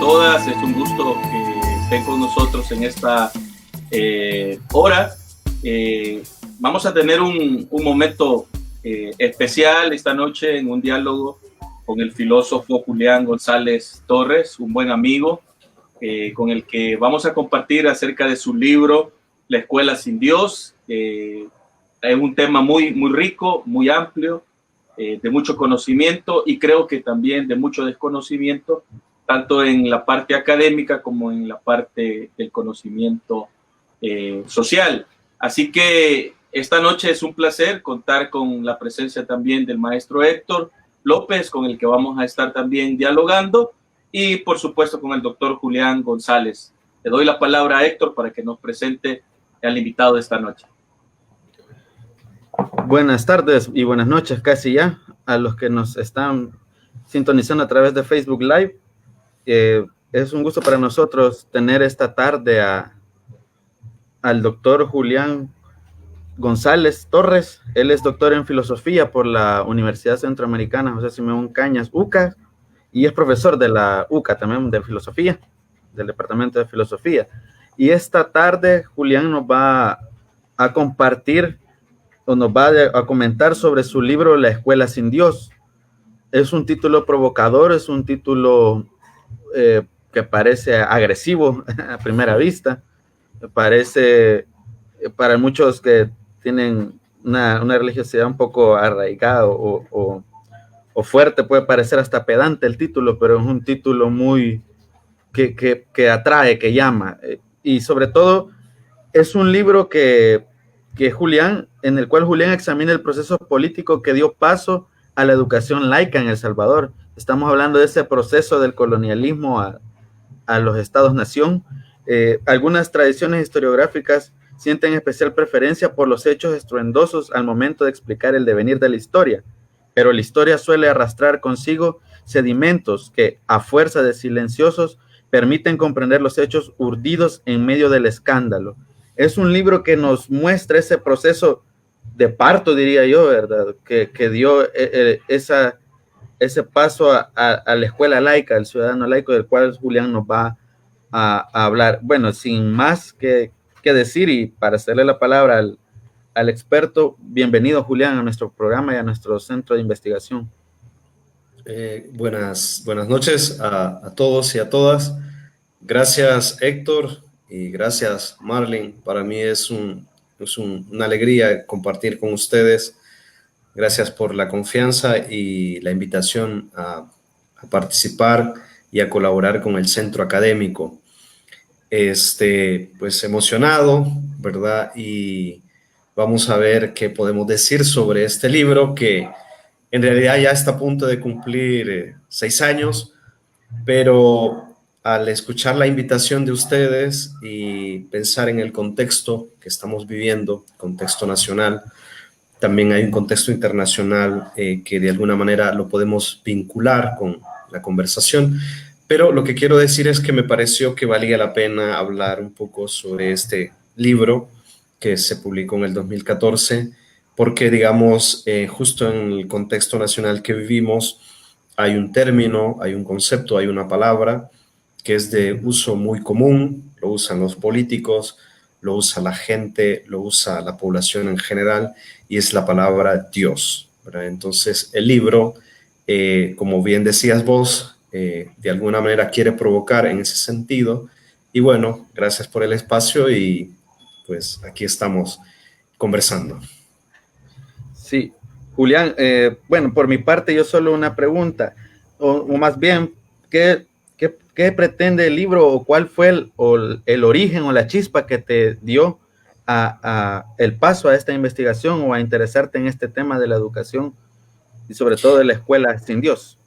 todas. Es un gusto que estén con nosotros en esta hora. Vamos a tener un momento especial esta noche en un diálogo con el filósofo Julián González Torres, un buen amigo, con el que vamos a compartir acerca de su libro La Escuela Sin Dios. Es un tema muy rico, muy amplio, de mucho conocimiento y creo que también de mucho desconocimiento, tanto en la parte académica como en la parte del conocimiento social. Así que esta noche es un placer contar con la presencia también del maestro Héctor López, con el que vamos a estar también dialogando, y por supuesto con el doctor Julián González. Le doy la palabra a Héctor para que nos presente al invitado de esta noche. Buenas tardes y buenas noches casi ya a los que nos están sintonizando a través de Facebook Live. Es un gusto para nosotros tener esta tarde al doctor Julián González Torres. Él es doctor en filosofía por la Universidad Centroamericana José Simeón Cañas, UCA, y es profesor de la UCA también de filosofía, del departamento de filosofía. Y esta tarde Julián nos va a compartir o nos va a comentar sobre su libro La Escuela Sin Dios. Es un título provocador, es un título que parece agresivo a primera vista. Parece, para muchos que tienen una religiosidad un poco arraigada o fuerte, puede parecer hasta pedante el título, pero es un título muy que atrae, que llama. Y sobre todo es un libro en el cual Julián examina el proceso político que dio paso a la educación laica en El Salvador. Estamos hablando de ese proceso del colonialismo a los estados-nación. Algunas tradiciones historiográficas sienten especial preferencia por los hechos estruendosos al momento de explicar el devenir de la historia, pero la historia suele arrastrar consigo sedimentos que, a fuerza de silenciosos, permiten comprender los hechos urdidos en medio del escándalo. Es un libro que nos muestra ese proceso de parto, diría yo, ¿verdad? Que dio ese paso a la escuela laica, el ciudadano laico, del cual Julián nos va a hablar. Bueno, sin más que decir y para hacerle la palabra al experto, bienvenido Julián a nuestro programa y a nuestro centro de investigación. Buenas noches a todos y a todas. Gracias Héctor y gracias Marlene. Para mí es una alegría compartir con ustedes. Gracias por la confianza y la invitación a participar y a colaborar con el centro académico. Pues emocionado, ¿verdad? Y vamos a ver qué podemos decir sobre este libro que en realidad ya está a punto de cumplir 6 años, pero al escuchar la invitación de ustedes y pensar en el contexto que estamos viviendo, contexto nacional, también hay un contexto internacional que de alguna manera lo podemos vincular con la conversación. Pero lo que quiero decir es que me pareció que valía la pena hablar un poco sobre este libro que se publicó en el 2014, porque, digamos, justo en el contexto nacional que vivimos, hay un término, hay un concepto, hay una palabra que es de uso muy común, lo usan los políticos, lo usa la gente, lo usa la población en general, y es la palabra Dios, ¿verdad? Entonces, el libro, como bien decías vos, de alguna manera quiere provocar en ese sentido. Y bueno, gracias por el espacio y pues aquí estamos conversando. Sí, Julián, bueno, por mi parte yo solo una pregunta, o más bien, ¿qué pretende el libro o cuál fue el origen o la chispa que te dio el paso a esta investigación o a interesarte en este tema de la educación y sobre todo de la escuela sin Dios?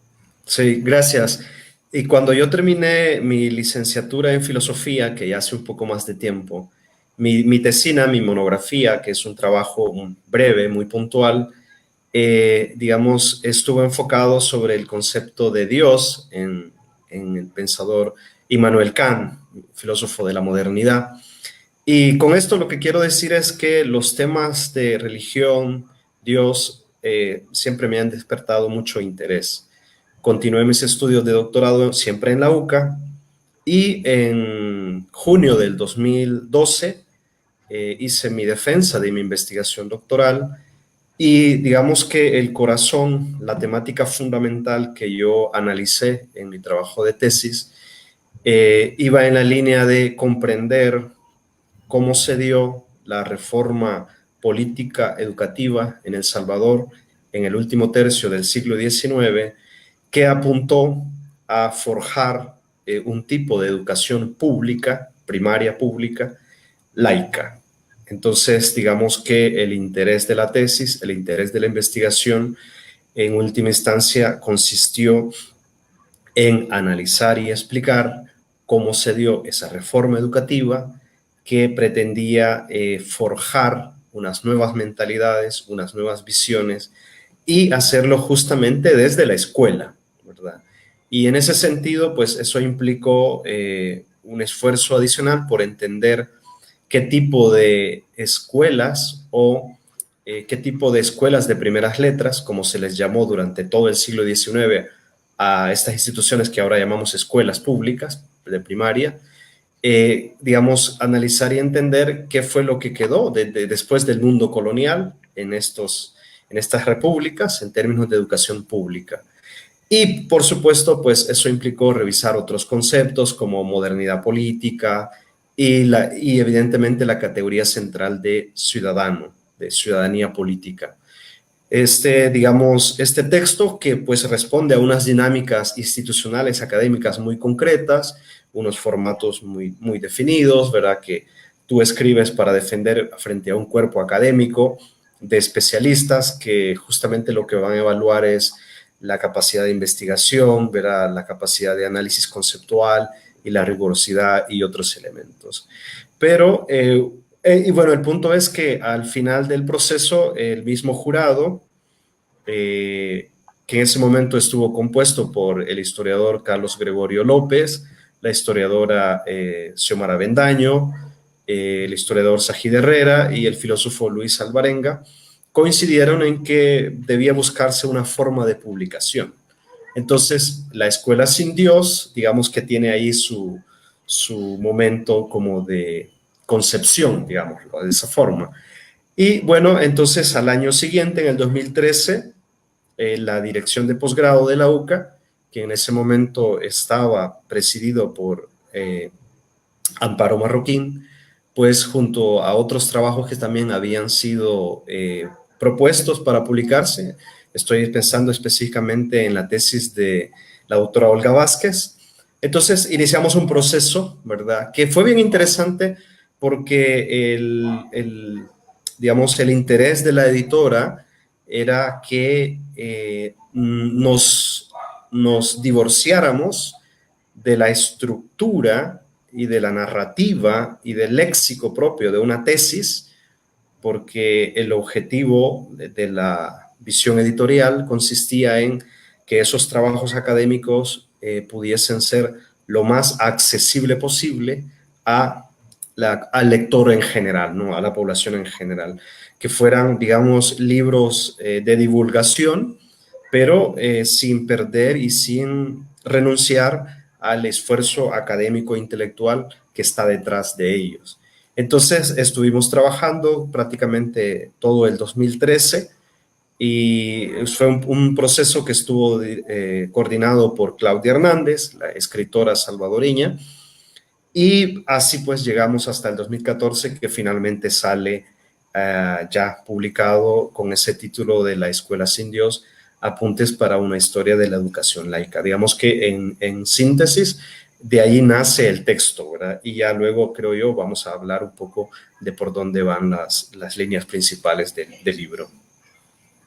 Sí, gracias. Y cuando yo terminé mi licenciatura en filosofía, que ya hace un poco más de tiempo, mi tesina, mi monografía, que es un trabajo breve, muy puntual, digamos, estuvo enfocado sobre el concepto de Dios en el pensador Immanuel Kant, filósofo de la modernidad. Y con esto lo que quiero decir es que los temas de religión, Dios, siempre me han despertado mucho interés. Continué mis estudios de doctorado siempre en la UCA Y en junio del 2012 hice mi defensa de mi investigación doctoral y digamos que el corazón, la temática fundamental que yo analicé en mi trabajo de tesis, iba en la línea de comprender cómo se dio la reforma política educativa en El Salvador en el último tercio del siglo XIX, que apuntó a forjar un tipo de educación pública, primaria pública, laica. Entonces, digamos que el interés de la tesis, el interés de la investigación, en última instancia consistió en analizar y explicar cómo se dio esa reforma educativa que pretendía forjar unas nuevas mentalidades, unas nuevas visiones y hacerlo justamente desde la escuela, ¿verdad? Y en ese sentido, pues eso implicó un esfuerzo adicional por entender qué tipo de escuelas o qué tipo de escuelas de primeras letras, como se les llamó durante todo el siglo XIX a estas instituciones que ahora llamamos escuelas públicas de primaria, digamos, analizar y entender qué fue lo que quedó después del mundo colonial en estas repúblicas en términos de educación pública. Y, por supuesto, pues eso implicó revisar otros conceptos como modernidad política y evidentemente la categoría central de ciudadano, de ciudadanía política. Digamos, este texto que pues responde a unas dinámicas institucionales académicas muy concretas, unos formatos muy, muy definidos, ¿verdad? Que tú escribes para defender frente a un cuerpo académico de especialistas que justamente lo que van a evaluar es la capacidad de investigación, ¿verdad? La capacidad de análisis conceptual y la rigurosidad y otros elementos. Pero, y bueno, el punto es que al final del proceso, el mismo jurado, que en ese momento estuvo compuesto por el historiador Carlos Gregorio López, la historiadora Xiomara Bendaño, el historiador Sajid Herrera y el filósofo Luis Alvarenga, coincidieron en que debía buscarse una forma de publicación. Entonces, la Escuela Sin Dios, digamos que tiene ahí su momento como de concepción, digamos, de esa forma. Y bueno, entonces al año siguiente, en el 2013, la dirección de posgrado de la UCA, que en ese momento estaba presidido por Amparo Marroquín, pues junto a otros trabajos que también habían sido propuestos para publicarse, estoy pensando específicamente en la tesis de la doctora Olga Vázquez. Entonces iniciamos un proceso, ¿verdad? Que fue bien interesante porque digamos, el interés de la editora era que nos divorciáramos de la estructura y de la narrativa y del léxico propio de una tesis, porque el objetivo de la visión editorial consistía en que esos trabajos académicos pudiesen ser lo más accesible posible al lector en general, ¿no? A la población en general, que fueran, digamos, libros de divulgación, pero sin perder y sin renunciar al esfuerzo académico e intelectual que está detrás de ellos. Entonces estuvimos trabajando prácticamente todo el 2013 y fue un proceso que estuvo coordinado por Claudia Hernández, la escritora salvadoreña, y así pues llegamos hasta el 2014 que finalmente sale ya publicado con ese título de La Escuela Sin Dios, Apuntes para una historia de la educación laica. Digamos que en síntesis, de ahí nace el texto, ¿verdad? Y ya luego, creo yo, vamos a hablar un poco de por dónde van las líneas principales del libro.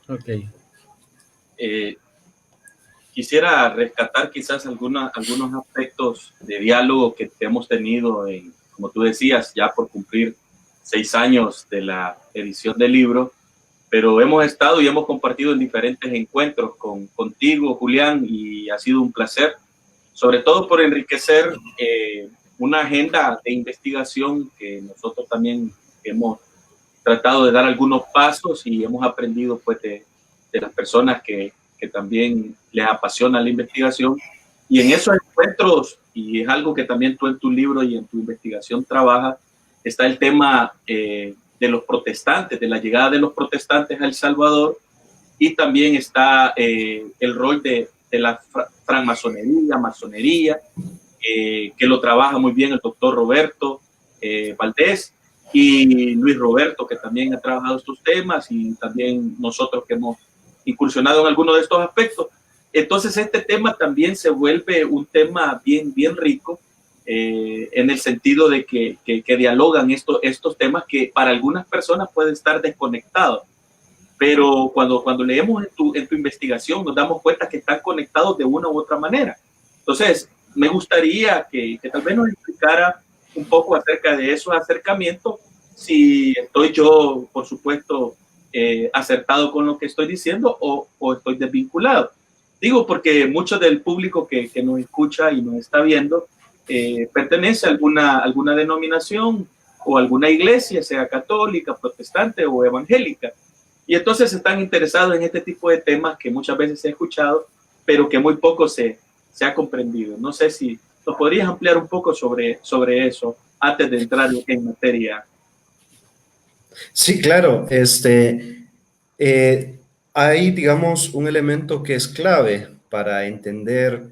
Ok. Quisiera rescatar quizás algunos aspectos de diálogo que hemos tenido, como tú decías, ya por cumplir 6 años de la edición del libro, pero hemos estado y hemos compartido en diferentes encuentros contigo, Julián, y ha sido un placer, sobre todo por enriquecer una agenda de investigación que nosotros también hemos tratado de dar algunos pasos y hemos aprendido pues de las personas que también les apasiona la investigación. Y en esos encuentros y es algo que también tú en tu libro y en tu investigación trabajas, está el tema de los protestantes, de la llegada de los protestantes a El Salvador, y también está el rol de la francmasonería, masonería, que lo trabaja muy bien el doctor Roberto Valdés y Luis Roberto, que también ha trabajado estos temas, y también nosotros que hemos incursionado en algunos de estos aspectos. Entonces este tema también se vuelve un tema bien, bien rico, en el sentido de que dialogan estos temas que para algunas personas pueden estar desconectados, pero cuando leemos en tu investigación nos damos cuenta que están conectados de una u otra manera. Entonces, me gustaría que tal vez nos explicara un poco acerca de esos acercamientos, si estoy yo, por supuesto, acertado con lo que estoy diciendo o estoy desvinculado. Digo porque mucho del público que nos escucha y nos está viendo pertenece a alguna denominación o alguna iglesia, sea católica, protestante o evangélica. Y entonces están interesados en este tipo de temas que muchas veces he escuchado, pero que muy poco se ha comprendido. No sé si nos podrías ampliar un poco sobre eso antes de entrar en materia. Sí, claro. Hay, digamos, un elemento que es clave para entender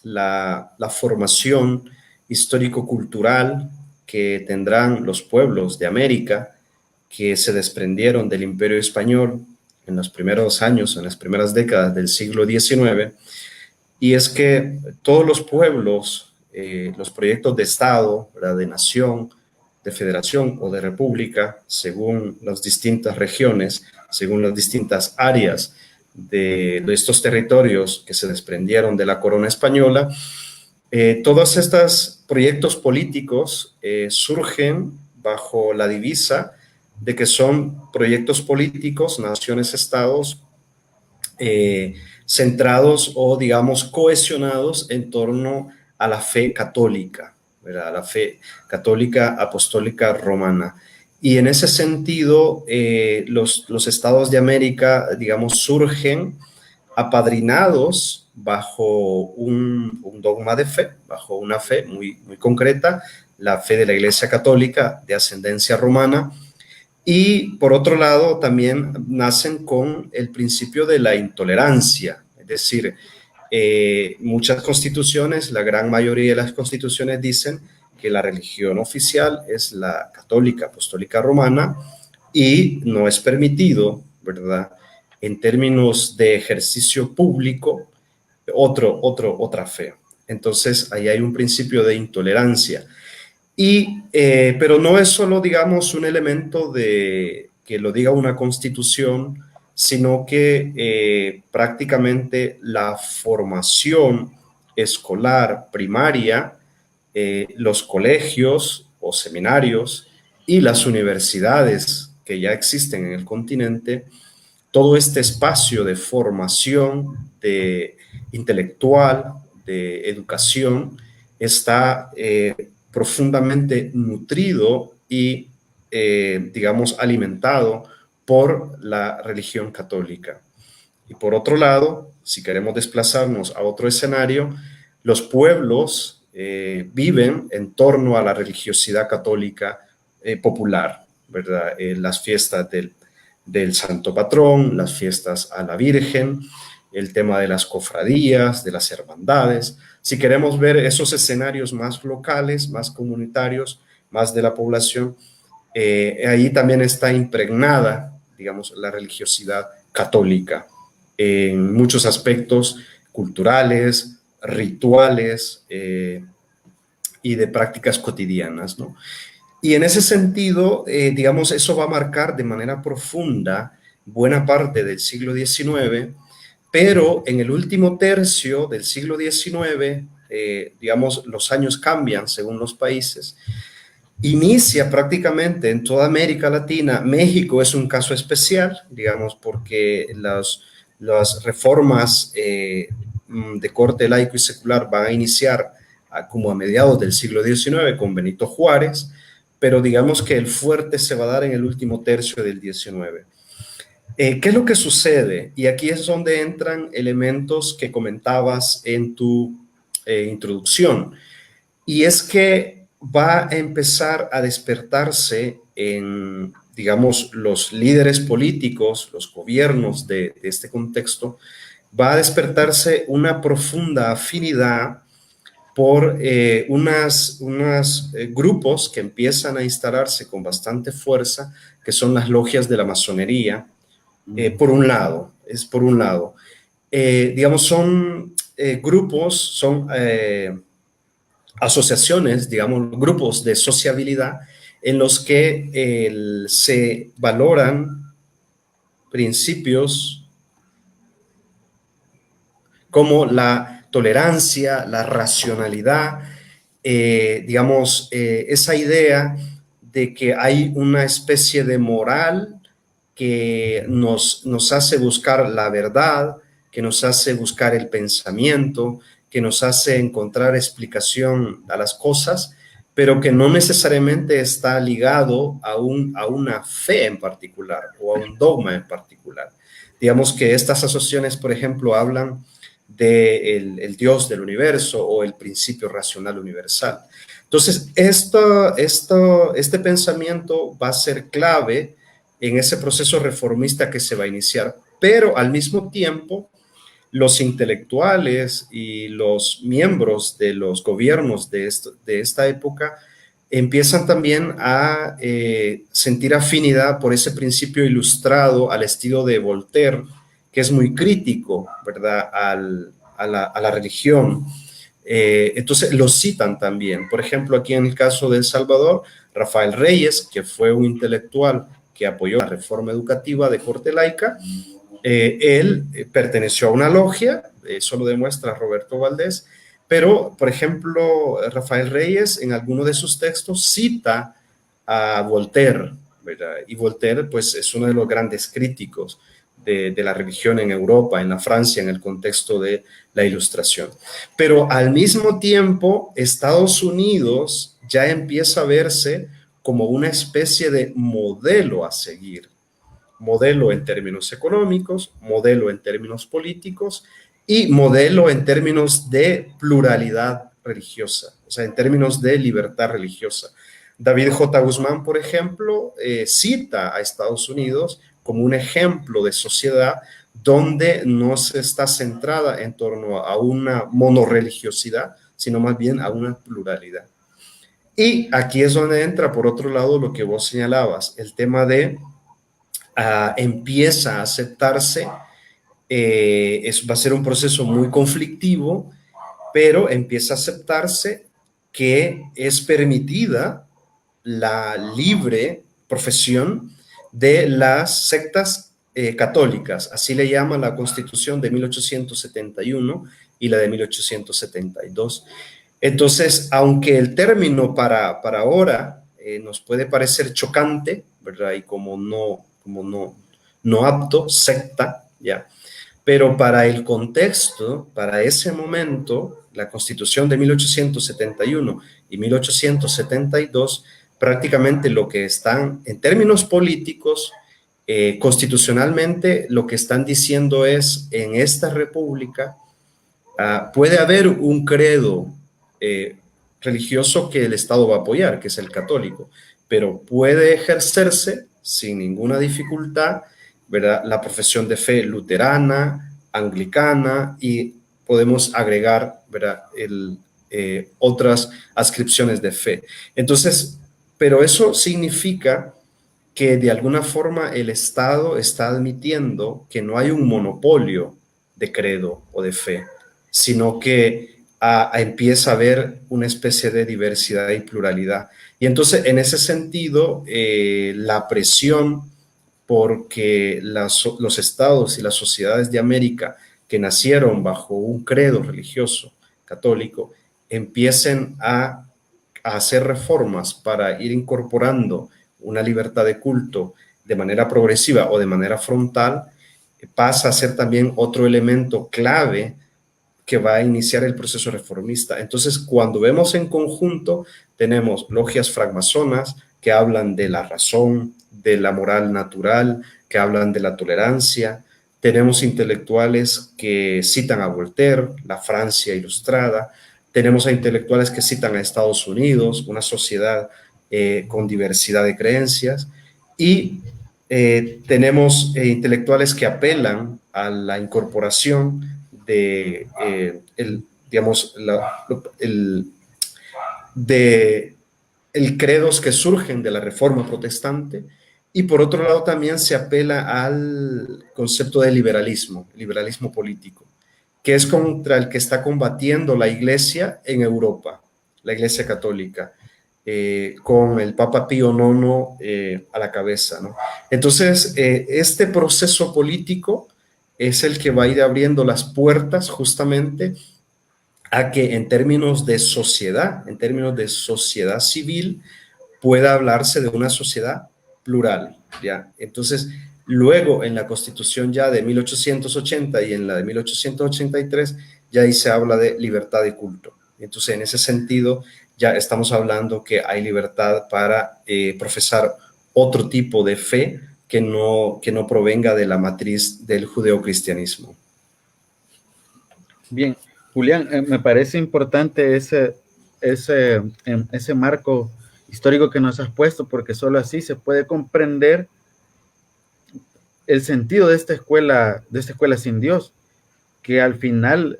la formación histórico-cultural que tendrán los pueblos de América, que se desprendieron del Imperio Español en los primeros años, en las primeras décadas del siglo XIX, y es que todos los pueblos, los proyectos de Estado, ¿verdad?, de nación, de federación o de república, según las distintas regiones, según las distintas áreas de estos territorios que se desprendieron de la corona española, todos estos proyectos políticos surgen bajo la divisa de que son proyectos políticos, naciones-estados, centrados o, digamos, cohesionados en torno a la fe católica, ¿verdad? La fe católica apostólica romana. Y en ese sentido, los estados de América, digamos, surgen apadrinados bajo un dogma de fe, bajo una fe muy, muy concreta, la fe de la Iglesia Católica de ascendencia romana. Y por otro lado, también nacen con el principio de la intolerancia, es decir, muchas constituciones, la gran mayoría de las constituciones dicen que la religión oficial es la católica apostólica romana y no es permitido, ¿verdad?, en términos de ejercicio público, otra fe. Entonces, ahí hay un principio de intolerancia. Pero no es solo, digamos, un elemento de que lo diga una constitución, sino que prácticamente la formación escolar primaria, los colegios o seminarios y las universidades que ya existen en el continente, todo este espacio de formación de intelectual, de educación, está profundamente nutrido y, digamos, alimentado por la religión católica. Y por otro lado, si queremos desplazarnos a otro escenario, los pueblos viven en torno a la religiosidad católica popular, ¿verdad? Las fiestas del Santo Patrón, las fiestas a la Virgen, el tema de las cofradías, de las hermandades. Si queremos ver esos escenarios más locales, más comunitarios, más de la población, ahí también está impregnada, digamos, la religiosidad católica en muchos aspectos culturales, rituales y de prácticas cotidianas, ¿no? Y en ese sentido, digamos, eso va a marcar de manera profunda buena parte del siglo XIX, pero en el último tercio del siglo XIX, digamos, los años cambian según los países, inicia prácticamente en toda América Latina. México es un caso especial, digamos, porque las reformas de corte laico y secular van a iniciar como a mediados del siglo XIX con Benito Juárez, pero digamos que el fuerte se va a dar en el último tercio del XIX. ¿Qué es lo que sucede? Y aquí es donde entran elementos que comentabas en tu introducción. y es que va a empezar a despertarse en, digamos, los líderes políticos, los gobiernos de este contexto, va a despertarse una profunda afinidad por grupos que empiezan a instalarse con bastante fuerza, que son las logias de la masonería, por un lado, digamos, son grupos, son asociaciones, digamos, grupos de sociabilidad en los que se valoran principios como la tolerancia, la racionalidad, digamos, esa idea de que hay una especie de moral que nos hace buscar la verdad, que nos hace buscar el pensamiento, que nos hace encontrar explicación a las cosas, pero que no necesariamente está ligado a una fe en particular o a un dogma en particular. Digamos que estas asociaciones, por ejemplo, hablan del Dios del universo o el principio racional universal. Entonces, este pensamiento va a ser clave en ese proceso reformista que se va a iniciar, pero al mismo tiempo los intelectuales y los miembros de los gobiernos de esta época empiezan también a sentir afinidad por ese principio ilustrado al estilo de Voltaire, que es muy crítico, ¿verdad?, a la religión. Entonces lo citan también. Por ejemplo, aquí en el caso de El Salvador, Rafael Reyes, que fue un intelectual que apoyó la reforma educativa de corte laica, él perteneció a una logia, eso lo demuestra Roberto Valdés, pero, por ejemplo, Rafael Reyes en alguno de sus textos cita a Voltaire, ¿verdad? Y Voltaire, pues, es uno de los grandes críticos de la religión en Europa, en la Francia, en el contexto de la Ilustración. Pero al mismo tiempo, Estados Unidos ya empieza a verse como una especie de modelo a seguir. Modelo en términos económicos, modelo en términos políticos y modelo en términos de pluralidad religiosa, o sea, en términos de libertad religiosa. David J. Guzmán, por ejemplo, cita a Estados Unidos como un ejemplo de sociedad donde no se está centrada en torno a una monorreligiosidad, sino más bien a una pluralidad. Y aquí es donde entra, por otro lado, lo que vos señalabas, el tema de empieza a aceptarse, va a ser un proceso muy conflictivo, pero empieza a aceptarse que es permitida la libre profesión de las sectas católicas, así le llama la Constitución de 1871 y la de 1872. Entonces, aunque el término para ahora nos puede parecer chocante, ¿verdad? Y como no apto, secta, ¿ya? Pero para el contexto, para ese momento, la Constitución de 1871 y 1872, prácticamente lo que están, en términos políticos, constitucionalmente, lo que están diciendo es, en esta república, puede haber un credo religioso que el Estado va a apoyar, que es el católico, pero puede ejercerse sin ninguna dificultad, ¿verdad?, la profesión de fe luterana, anglicana, y podemos agregar, ¿verdad?, otras adscripciones de fe. Entonces, pero eso significa que de alguna forma el Estado está admitiendo que no hay un monopolio de credo o de fe, sino que empieza a haber una especie de diversidad y pluralidad. Y entonces, en ese sentido, la presión porque los estados y las sociedades de América que nacieron bajo un credo religioso católico empiecen a hacer reformas para ir incorporando una libertad de culto de manera progresiva o de manera frontal, pasa a ser también otro elemento clave que va a iniciar el proceso reformista. Entonces, cuando vemos en conjunto, tenemos logias francmasonas que hablan de la razón, de la moral natural, que hablan de la tolerancia. Tenemos intelectuales que citan a Voltaire, la Francia ilustrada. Tenemos a intelectuales que citan a Estados Unidos, una sociedad con diversidad de creencias, y tenemos intelectuales que apelan a la incorporación de, digamos, el credos que surgen de la Reforma Protestante, y por otro lado también se apela al concepto de liberalismo político, que es contra el que está combatiendo la Iglesia en Europa, la Iglesia Católica, con el Papa Pío IX a la cabeza, ¿no? Entonces, este proceso político es el que va a ir abriendo las puertas justamente a que en términos de sociedad civil, pueda hablarse de una sociedad plural, ¿ya? Entonces, luego en la Constitución ya de 1880 y en la de 1883, ya ahí se habla de libertad de culto. Entonces, en ese sentido, ya estamos hablando que hay libertad para profesar otro tipo de fe que no provenga de la matriz del judeocristianismo. Bien, Julián, me parece importante ese marco histórico que nos has puesto, porque solo así se puede comprender el sentido de esta escuela sin Dios, que al final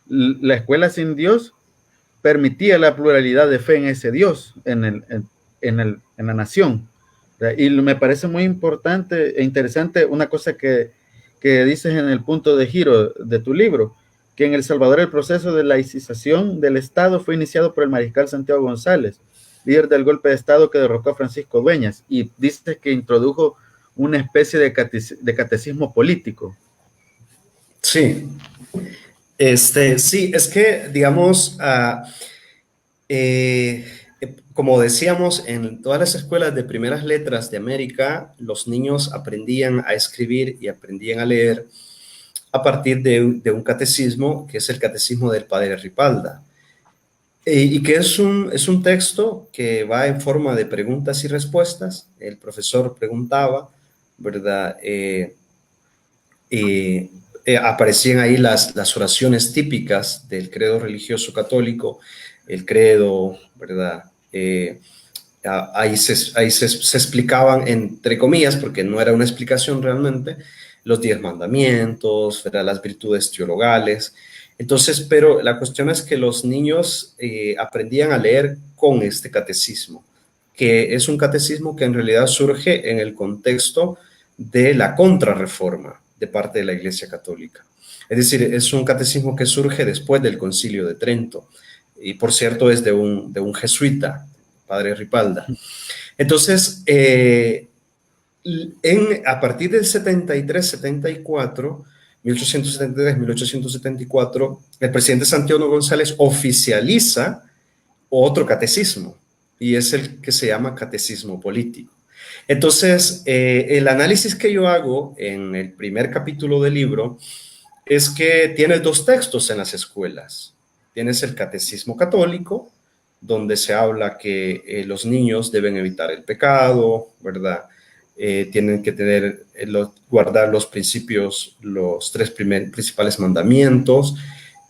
la escuela sin Dios permitía la pluralidad de fe en ese Dios, en la nación. Y me parece muy importante e interesante una cosa que dices en el punto de giro de tu libro, que en El Salvador el proceso de laicización del Estado fue iniciado por el mariscal Santiago González, líder del golpe de Estado que derrocó a Francisco Dueñas, y dices que introdujo una especie de catecismo político. Sí. Sí, es que, digamos, como decíamos, en todas las escuelas de primeras letras de América, los niños aprendían a escribir y aprendían a leer a partir de un catecismo, que es el Catecismo del Padre Ripalda, y que es un texto que va en forma de preguntas y respuestas. El profesor preguntaba, ¿verdad? Aparecían ahí las oraciones típicas del credo religioso católico, el credo, ¿verdad? Ahí se explicaban, entre comillas, porque no era una explicación realmente, los 10 mandamientos, ¿verdad? Las virtudes teologales. Entonces, pero la cuestión es que los niños aprendían a leer con este catecismo, que es un catecismo que en realidad surge en el contexto de la contrarreforma de parte de la Iglesia Católica. Es decir, es un catecismo que surge después del Concilio de Trento, y por cierto es de un jesuita, Padre Ripalda. Entonces, a partir del 73-74, 1873-1874, el presidente Santiago González oficializa otro catecismo, y es el que se llama catecismo político. Entonces, el análisis que yo hago en el primer capítulo del libro es que tienes 2 textos en las escuelas. Tienes el catecismo católico, donde se habla que los niños deben evitar el pecado, ¿verdad? Tienen que guardar los principios, los 3 principales mandamientos,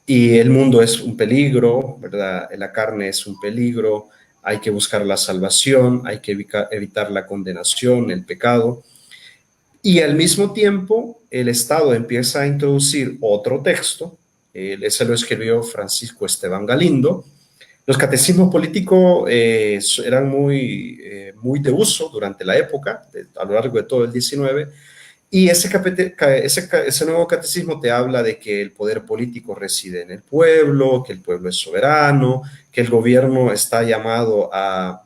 y el mundo es un peligro, ¿verdad? La carne es un peligro, hay que buscar la salvación, hay que evitar la condenación, el pecado. Y al mismo tiempo, el Estado empieza a introducir otro texto, ese lo escribió Francisco Esteban Galindo. Los catecismos políticos eran muy de uso durante la época, a lo largo de todo el 19, y ese nuevo catecismo te habla de que el poder político reside en el pueblo, que el pueblo es soberano, que el gobierno está llamado a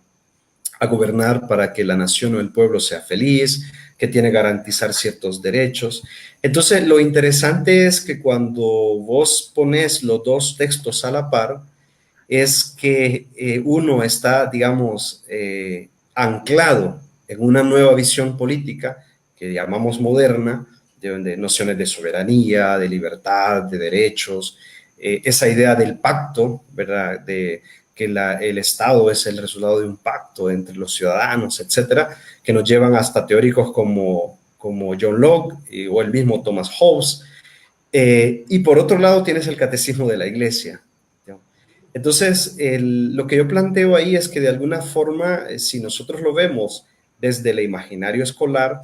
gobernar para que la nación o el pueblo sea feliz, que tiene que garantizar ciertos derechos. Entonces, lo interesante es que cuando vos pones los 2 textos a la par, es que uno está, digamos, anclado en una nueva visión política que llamamos moderna, de nociones de soberanía, de libertad, de derechos, esa idea del pacto, ¿verdad? De que el Estado es el resultado de un pacto entre los ciudadanos, etcétera, que nos llevan hasta teóricos como John Locke o el mismo Thomas Hobbes. Y por otro lado tienes el catecismo de la Iglesia, ¿no? Entonces, lo que yo planteo ahí es que de alguna forma, si nosotros lo vemos desde el imaginario escolar,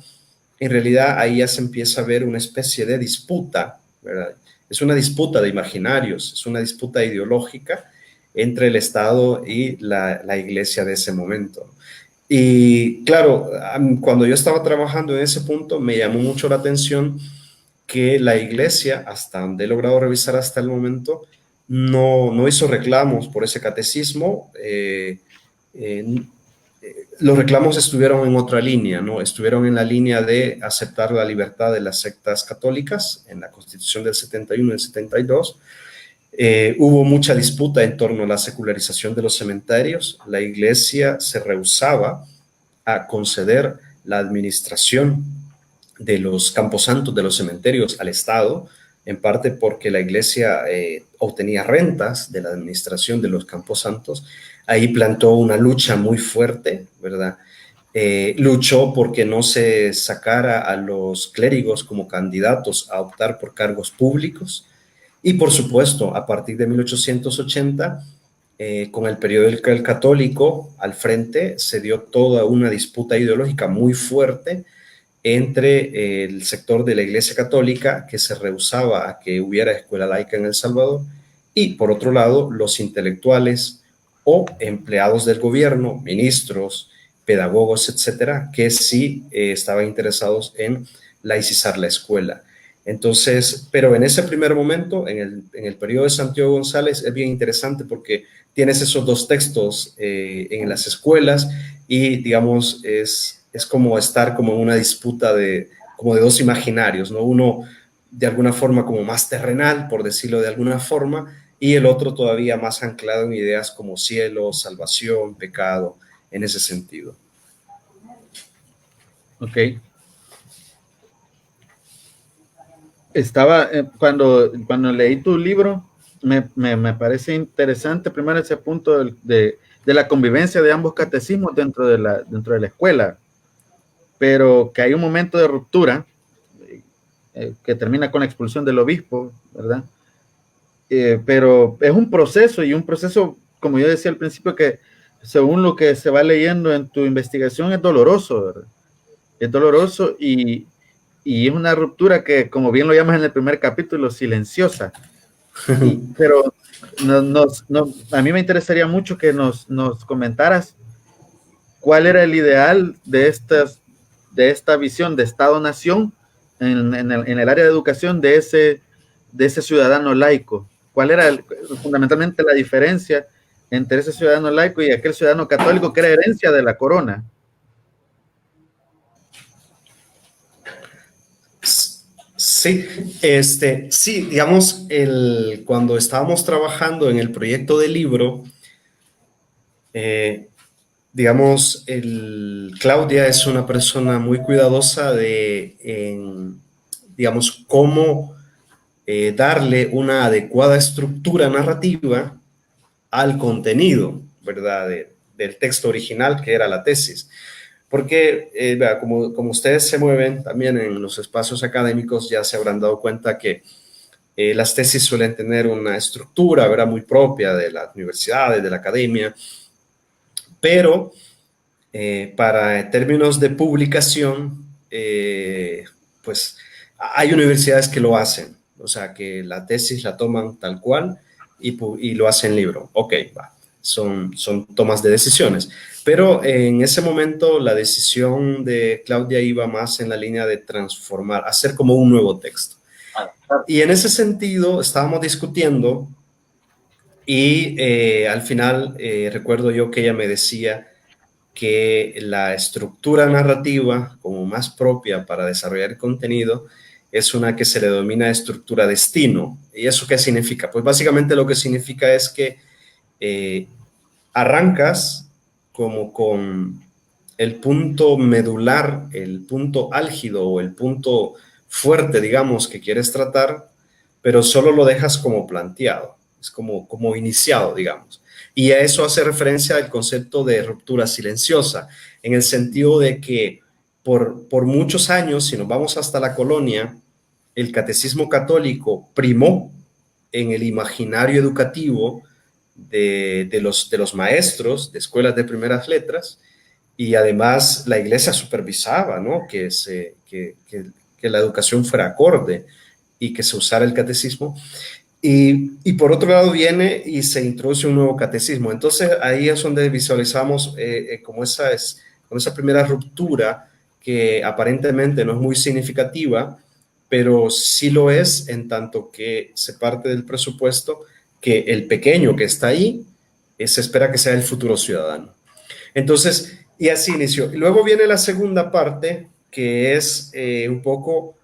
en realidad ahí ya se empieza a ver una especie de disputa, ¿verdad? Es una disputa de imaginarios, es una disputa ideológica entre el Estado y la iglesia de ese momento. Y claro, cuando yo estaba trabajando en ese punto, me llamó mucho la atención que la iglesia, hasta donde he logrado revisar hasta el momento, no hizo reclamos por ese catecismo. Eh, los reclamos estuvieron en otra línea, ¿no? Estuvieron en la línea de aceptar la libertad de las sectas católicas en la Constitución del 71 y el 72. Hubo mucha disputa en torno a la secularización de los cementerios. La iglesia se rehusaba a conceder la administración de los camposantos de los cementerios al Estado, en parte porque la iglesia obtenía rentas de la administración de los camposantos. Ahí plantó una lucha muy fuerte, ¿verdad? Luchó porque no se sacara a los clérigos como candidatos a optar por cargos públicos. Y por supuesto, a partir de 1880, con el periódico El Católico al frente, se dio toda una disputa ideológica muy fuerte entre el sector de la Iglesia Católica, que se rehusaba a que hubiera escuela laica en El Salvador, y por otro lado, los intelectuales o empleados del gobierno, ministros, pedagogos, etcétera, que sí estaban interesados en laicizar la escuela. Entonces, pero en ese primer momento, en el periodo de Santiago González, es bien interesante porque tienes esos dos textos en las escuelas y, digamos, es como estar como en una disputa como de dos imaginarios, ¿no? Uno de alguna forma como más terrenal, por decirlo de alguna forma, y el otro todavía más anclado en ideas como cielo, salvación, pecado, en ese sentido. Ok. Estaba, cuando leí tu libro, me parece interesante primero ese punto de la convivencia de ambos catecismos dentro de la escuela, pero que hay un momento de ruptura que termina con la expulsión del obispo, ¿verdad? Pero es un proceso, y un proceso, como yo decía al principio, que según lo que se va leyendo en tu investigación es doloroso, ¿verdad? Es doloroso y es una ruptura que, como bien lo llamas en el primer capítulo, silenciosa. Pero a mí me interesaría mucho que nos comentaras cuál era el ideal de esta visión de Estado-Nación en el área de educación de ese ciudadano laico. ¿Cuál era fundamentalmente la diferencia entre ese ciudadano laico y aquel ciudadano católico que era herencia de la corona? Sí, sí, digamos, cuando estábamos trabajando en el proyecto del libro, digamos, Claudia es una persona muy cuidadosa digamos, cómo darle una adecuada estructura narrativa al contenido, ¿verdad? Del texto original, que era la tesis. Porque, como ustedes se mueven también en los espacios académicos, ya se habrán dado cuenta que las tesis suelen tener una estructura, ¿verdad?, muy propia de las universidades, de la academia, pero para términos de publicación, pues hay universidades que lo hacen, o sea, que la tesis la toman tal cual y lo hacen libro. Ok, va. Son tomas de decisiones. Pero en ese momento la decisión de Claudia iba más en la línea de transformar, hacer como un nuevo texto. Y en ese sentido estábamos discutiendo y al final recuerdo yo que ella me decía que la estructura narrativa como más propia para desarrollar contenido es una que se le denomina estructura destino. ¿Y eso qué significa? Pues básicamente lo que significa es que arrancas como con el punto medular, el punto álgido o el punto fuerte, digamos, que quieres tratar, pero solo lo dejas como planteado, es como iniciado, digamos. Y a eso hace referencia al concepto de ruptura silenciosa, en el sentido de que por muchos años, si nos vamos hasta la colonia, el catecismo católico primó en el imaginario educativo de los maestros de escuelas de primeras letras, y además la iglesia supervisaba, ¿no? Que la educación fuera acorde y que se usara el catecismo. Y por otro lado viene y se introduce un nuevo catecismo. Entonces ahí es donde visualizamos como esa primera ruptura que aparentemente no es muy significativa, pero sí lo es en tanto que se parte del presupuesto que el pequeño que está ahí se espera que sea el futuro ciudadano. Entonces, y así inició. Y luego viene la segunda parte, que es un poco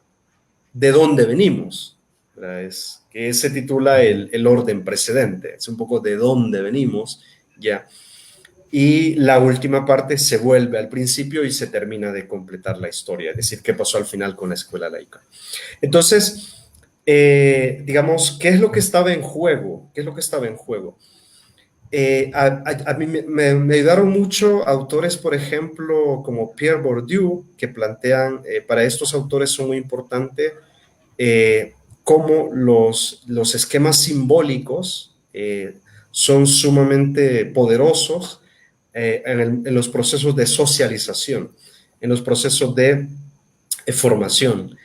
de dónde venimos, ¿verdad? Que se titula el orden precedente, es un poco de dónde venimos, ya. Y la última parte se vuelve al principio y se termina de completar la historia, es decir, qué pasó al final con la escuela laica. Entonces, digamos, ¿qué es lo que estaba en juego? ¿Qué es lo que estaba en juego? A mí me ayudaron mucho autores, por ejemplo, como Pierre Bourdieu, que plantean, para estos autores son muy importantes, cómo los esquemas simbólicos son sumamente poderosos en los procesos de socialización, en los procesos de formación.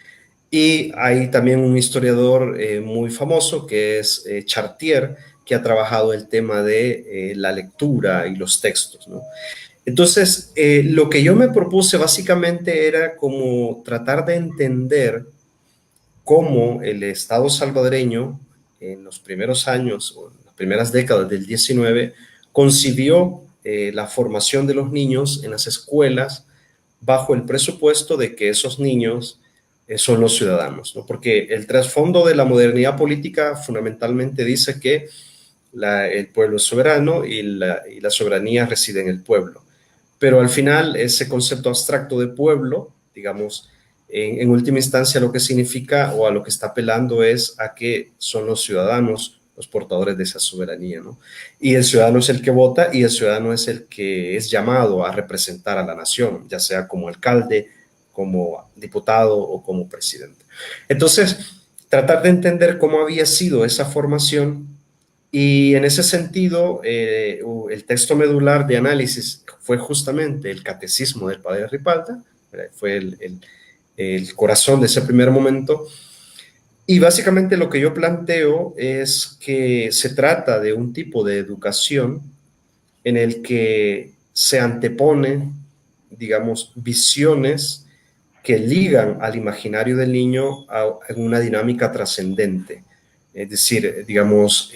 Y hay también un historiador muy famoso que es Chartier, que ha trabajado el tema de la lectura y los textos, ¿no? Entonces, lo que yo me propuse básicamente era como tratar de entender cómo el Estado salvadoreño en los primeros años o en las primeras décadas del 19 concibió la formación de los niños en las escuelas bajo el presupuesto de que esos niños son los ciudadanos, ¿no? Porque el trasfondo de la modernidad política fundamentalmente dice que el pueblo es soberano y la soberanía reside en el pueblo. Pero al final ese concepto abstracto de pueblo, digamos, en última instancia lo que significa o a lo que está apelando es a que son los ciudadanos los portadores de esa soberanía, ¿no? Y el ciudadano es el que vota y el ciudadano es el que es llamado a representar a la nación, ya sea como alcalde, como diputado o como presidente. Entonces, tratar de entender cómo había sido esa formación y en ese sentido, el texto medular de análisis fue justamente el catecismo del padre Ripalda, fue el corazón de ese primer momento. Y básicamente lo que yo planteo es que se trata de un tipo de educación en el que se antepone, digamos, visiones que ligan al imaginario del niño en una dinámica trascendente. Es decir, digamos,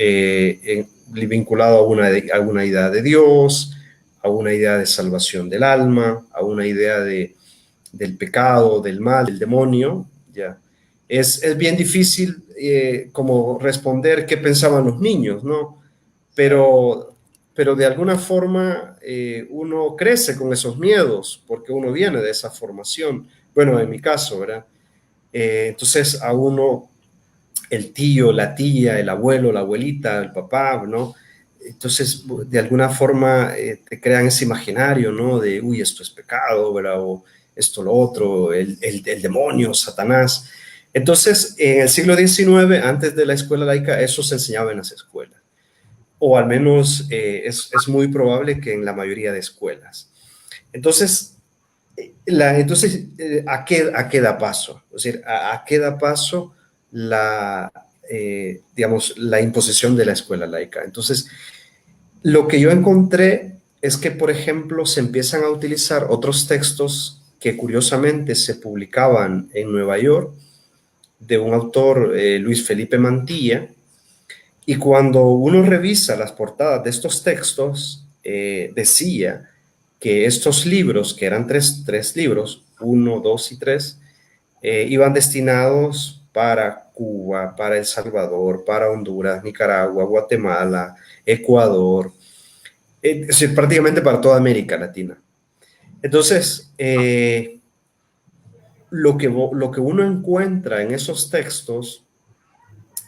vinculado a una idea de Dios, a una idea de salvación del alma, a una idea del pecado, del mal, del demonio, ya. Es bien difícil como responder qué pensaban los niños, ¿no? Pero de alguna forma uno crece con esos miedos porque uno viene de esa formación. Bueno, en mi caso, ¿verdad? Entonces a uno, el tío, la tía, el abuelo, la abuelita, el papá, ¿no? Entonces, de alguna forma te crean ese imaginario, ¿no? De, uy, esto es pecado, ¿verdad? O esto, lo otro, el demonio, Satanás. Entonces, en el siglo XIX, antes de la escuela laica, eso se enseñaba en las escuelas. O al menos es muy probable que en la mayoría de escuelas. Entonces, ¿a qué da paso? Es decir, ¿a qué da paso digamos, la imposición de la escuela laica? Entonces, lo que yo encontré es que, por ejemplo, se empiezan a utilizar otros textos que curiosamente se publicaban en Nueva York, de un autor, Luis Felipe Mantilla, y cuando uno revisa las portadas de estos textos, decía que estos libros, que eran tres libros, 1, 2 y 3, iban destinados para Cuba, para El Salvador, para Honduras, Nicaragua, Guatemala, Ecuador, es decir, prácticamente para toda América Latina. Entonces, lo que uno encuentra en esos textos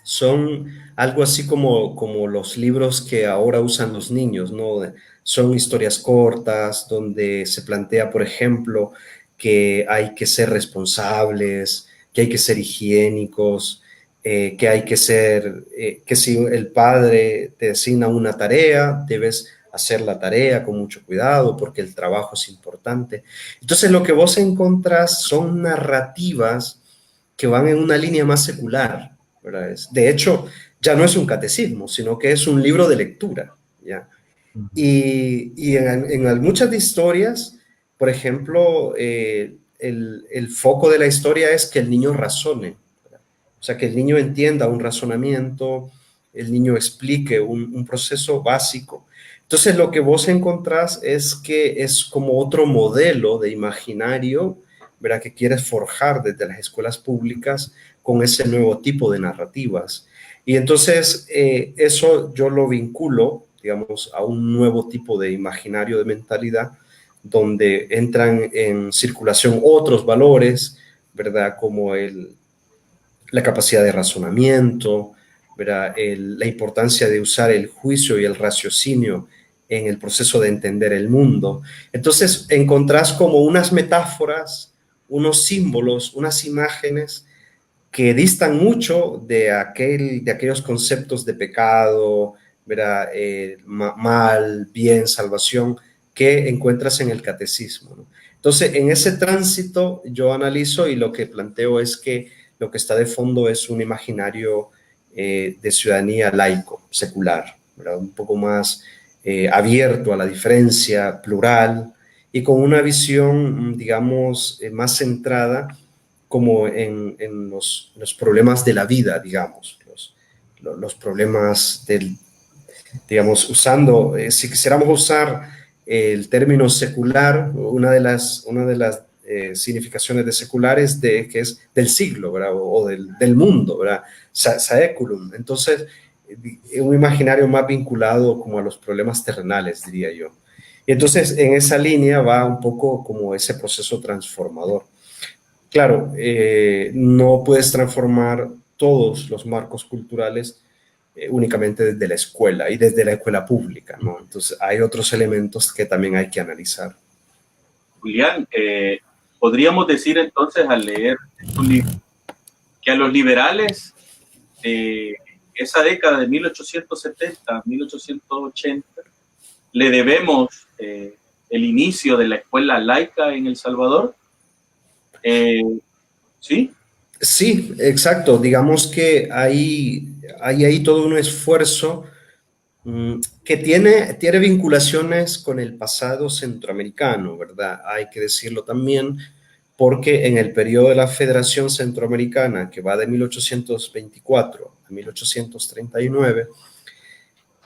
son algo así como los libros que ahora usan los niños, ¿no? Son historias cortas donde se plantea, por ejemplo, que hay que ser responsables, que hay que ser higiénicos, que hay que ser, que si el padre te asigna una tarea, debes hacer la tarea con mucho cuidado porque el trabajo es importante. Entonces lo que vos encontrás son narrativas que van en una línea más secular, ¿verdad? De hecho, ya no es un catecismo, sino que es un libro de lectura, ¿ya? Y en muchas historias, por ejemplo, el foco de la historia es que el niño razone, ¿verdad? O sea, que el niño entienda un razonamiento, el niño explique un proceso básico. Entonces, lo que vos encontrás es que es como otro modelo de imaginario, ¿verdad? Que quieres forjar desde las escuelas públicas con ese nuevo tipo de narrativas. Y entonces, eso yo lo vinculo, digamos, a un nuevo tipo de imaginario de mentalidad, donde entran en circulación otros valores, ¿verdad? Como la capacidad de razonamiento, ¿verdad? La importancia de usar el juicio y el raciocinio en el proceso de entender el mundo. Entonces, encontrás como unas metáforas, unos símbolos, unas imágenes que distan mucho de aquellos conceptos de pecado, ¿verdad? Mal, bien, salvación, que encuentras en el catecismo, ¿no? Entonces, en ese tránsito yo analizo y lo que planteo es que lo que está de fondo es un imaginario de ciudadanía laico, secular, ¿verdad? Un poco más abierto a la diferencia, plural, y con una visión, digamos, más centrada como en los problemas de la vida, digamos, los problemas del, digamos, usando, si quisiéramos usar el término secular, una de las significaciones de secular es que es del siglo, ¿verdad? O del mundo, ¿verdad? Saeculum. Entonces, un imaginario más vinculado como a los problemas terrenales, diría yo. Y entonces, en esa línea va un poco como ese proceso transformador. Claro, no puedes transformar todos los marcos culturales únicamente desde la escuela y desde la escuela pública, ¿no? Entonces hay otros elementos que también hay que analizar. Julián, podríamos decir entonces al leer tu libro que a los liberales de esa década de 1870, 1880, le debemos el inicio de la escuela laica en El Salvador. ¿Sí? Sí, exacto. Digamos que hay ahí todo un esfuerzo que tiene vinculaciones con el pasado centroamericano, ¿verdad? Hay que decirlo también, porque en el periodo de la Federación Centroamericana, que va de 1824 a 1839,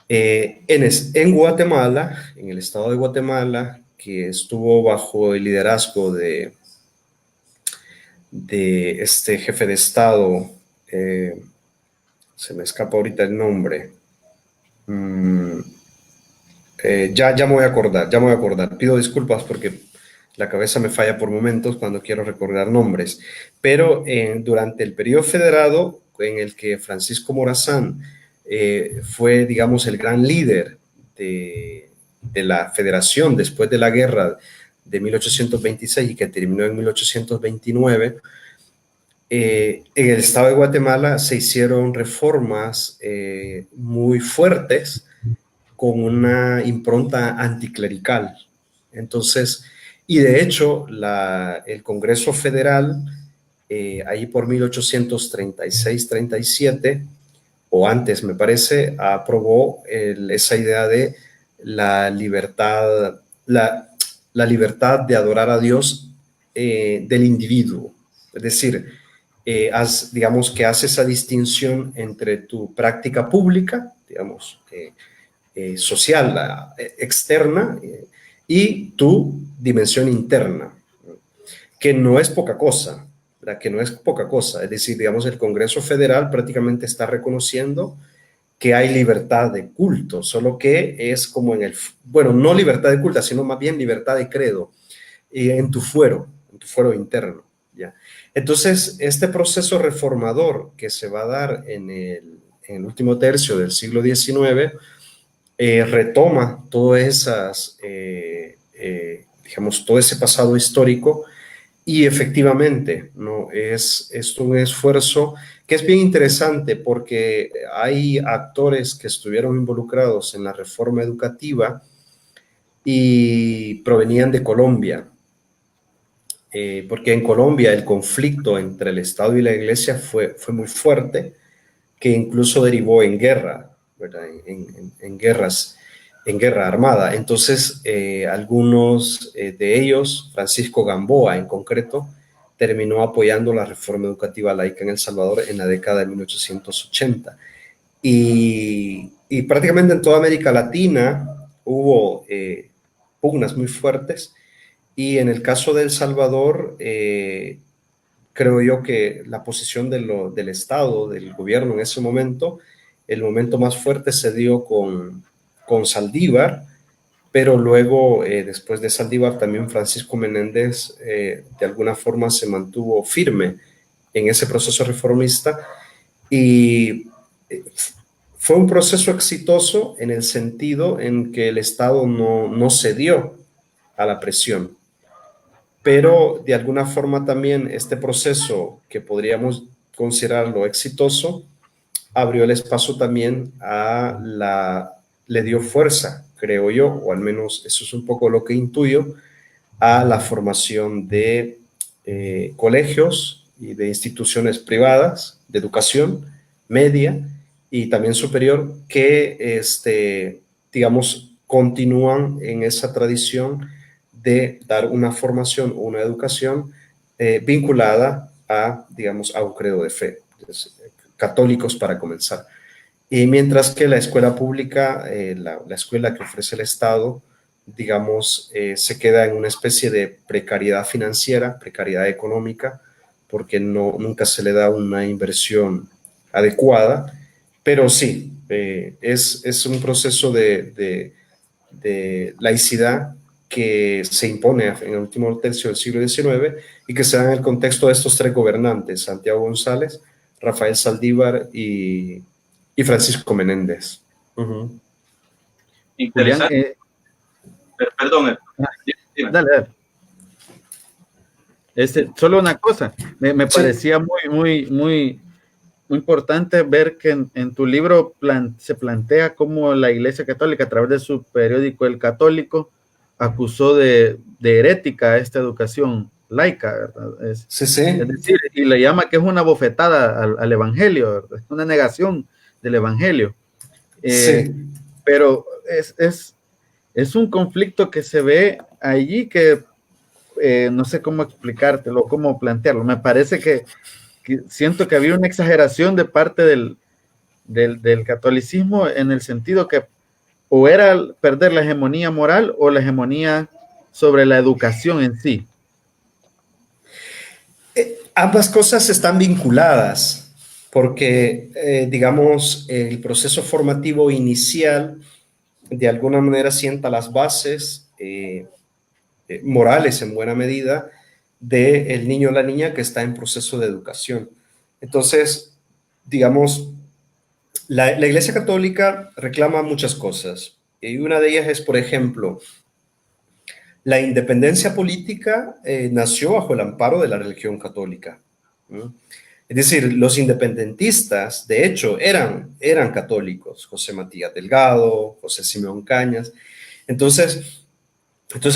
en Guatemala, en el estado de Guatemala, que estuvo bajo el liderazgo de este jefe de Estado, se me escapa ahorita el nombre. Ya me voy a acordar. Pido disculpas porque la cabeza me falla por momentos cuando quiero recordar nombres. Pero durante el periodo federado, en el que Francisco Morazán fue, digamos, el gran líder de la federación después de la guerra de 1826 y que terminó en 1829, en el estado de Guatemala se hicieron reformas muy fuertes con una impronta anticlerical. Entonces, y de hecho, el Congreso Federal, ahí por 1836-37, o antes me parece, aprobó esa idea de la libertad, la libertad de adorar a Dios del individuo. Es decir, digamos que hace esa distinción entre tu práctica pública, digamos, social, externa, y tu dimensión interna, que no es poca cosa, ¿verdad? Que no es poca cosa. Es decir, digamos, el Congreso Federal prácticamente está reconociendo que hay libertad de culto, solo que es como bueno, no libertad de culto, sino más bien libertad de credo, en tu fuero interno, ¿ya? Entonces, este proceso reformador que se va a dar en el último tercio del siglo XIX, retoma todas esas, digamos, todo ese pasado histórico Y efectivamente, ¿no? Es un esfuerzo que es bien interesante porque hay actores que estuvieron involucrados en la reforma educativa y provenían de Colombia, porque en Colombia el conflicto entre el Estado y la Iglesia fue muy fuerte, que incluso derivó en guerra, ¿verdad? En guerras, en guerra armada. Entonces, algunos de ellos, Francisco Gamboa en concreto, terminó apoyando la reforma educativa laica en El Salvador en la década de 1880. Y prácticamente en toda América Latina hubo pugnas muy fuertes. Y en el caso de El Salvador, creo yo que la posición del Estado, del gobierno en ese momento, el momento más fuerte se dio con Saldívar, pero luego, después de Saldívar, también Francisco Menéndez de alguna forma se mantuvo firme en ese proceso reformista y fue un proceso exitoso en el sentido en que el Estado no cedió a la presión, pero de alguna forma también este proceso que podríamos considerarlo exitoso abrió el espacio también le dio fuerza, creo yo, o al menos eso es un poco lo que intuyo, a la formación de colegios y de instituciones privadas de educación media y también superior que, digamos, continúan en esa tradición de dar una formación o una educación vinculada a, digamos, a un credo de fe. Entonces, católicos para comenzar. Y mientras que la escuela pública, la escuela que ofrece el Estado, digamos, se queda en una especie de precariedad financiera, precariedad económica, porque nunca se le da una inversión adecuada, pero sí, es un proceso de laicidad que se impone en el último tercio del siglo XIX y que se da en el contexto de estos tres gobernantes, Santiago González, Rafael Saldívar y Francisco Menéndez. Uh-huh. Julián, Interesante. Perdón. dale, dale. Solo una cosa, me Sí. parecía muy importante ver que en tu libro se plantea cómo la Iglesia Católica, a través de su periódico El Católico, acusó de herética a esta educación laica, ¿verdad? Sí. Es decir, y le llama que es una bofetada al Evangelio, ¿verdad? Es una negación del Evangelio. Sí. Pero es un conflicto que se ve allí que no sé cómo explicártelo, cómo plantearlo. Me parece que siento que había una exageración de parte del catolicismo en el sentido que o era perder la hegemonía moral o la hegemonía sobre la educación en sí. Ambas cosas están vinculadas porque, digamos, el proceso formativo inicial de alguna manera sienta las bases morales en buena medida del niño o la niña que está en proceso de educación. Entonces, digamos, la Iglesia Católica reclama muchas cosas y una de ellas es, por ejemplo, la independencia política nació bajo el amparo de la religión católica. ¿No? Es decir, los independentistas, de hecho, eran católicos, José Matías Delgado, José Simeón Cañas. Entonces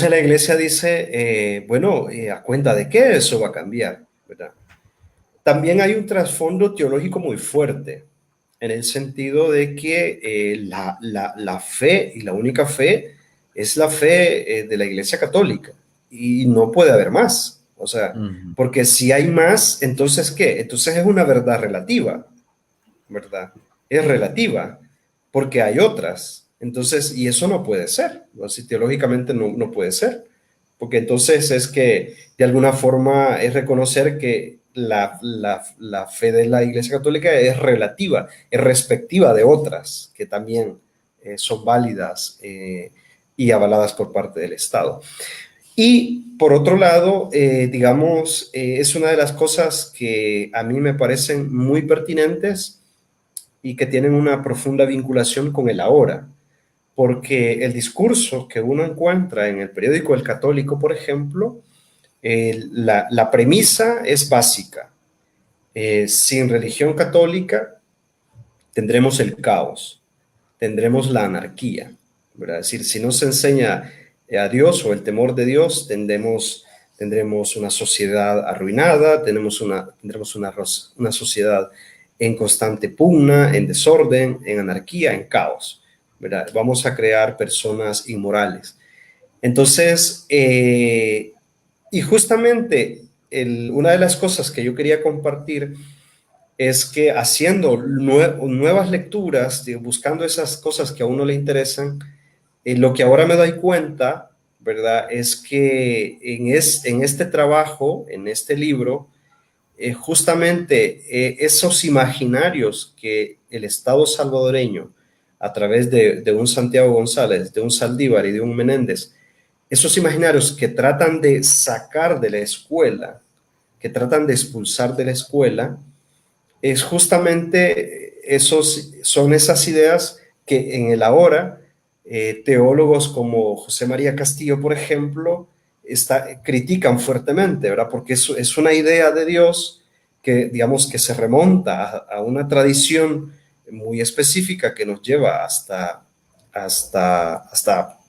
la iglesia dice, bueno, ¿a cuenta de qué eso va a cambiar? ¿Verdad? También hay un trasfondo teológico muy fuerte, en el sentido de que la fe, y la única fe, es la fe de la iglesia católica, y no puede haber más. O sea, porque si hay más, entonces ¿qué? Entonces es una verdad relativa, ¿verdad? Es relativa, porque hay otras. Entonces, y eso no puede ser, así teológicamente no puede ser, porque entonces es que de alguna forma es reconocer que la fe de la Iglesia Católica es relativa, es respectiva de otras que también son válidas y avaladas por parte del Estado. Y por otro lado, digamos, es una de las cosas que a mí me parecen muy pertinentes y que tienen una profunda vinculación con el ahora, porque el discurso que uno encuentra en el periódico El Católico, por ejemplo, La premisa es básica. Sin religión católica tendremos el caos, tendremos la anarquía, ¿verdad? Es decir, si no se enseña a Dios o el temor de Dios, tendremos una sociedad arruinada, tendremos una sociedad en constante pugna, en desorden, en anarquía, en caos, ¿verdad? Vamos a crear personas inmorales. Entonces, y justamente una de las cosas que yo quería compartir es que haciendo nuevas lecturas, buscando esas cosas que a uno le interesan, lo que ahora me doy cuenta, ¿verdad? Es que en este trabajo, en este libro, justamente esos imaginarios que el Estado salvadoreño, a través de un Santiago González, de un Saldívar y de un Menéndez, esos imaginarios que tratan de sacar de la escuela, que tratan de expulsar de la escuela, es justamente son esas ideas que en el ahora teólogos como José María Castillo, por ejemplo, critican fuertemente, ¿verdad? Porque es una idea de Dios que, digamos, que se remonta a una tradición muy específica que nos lleva hasta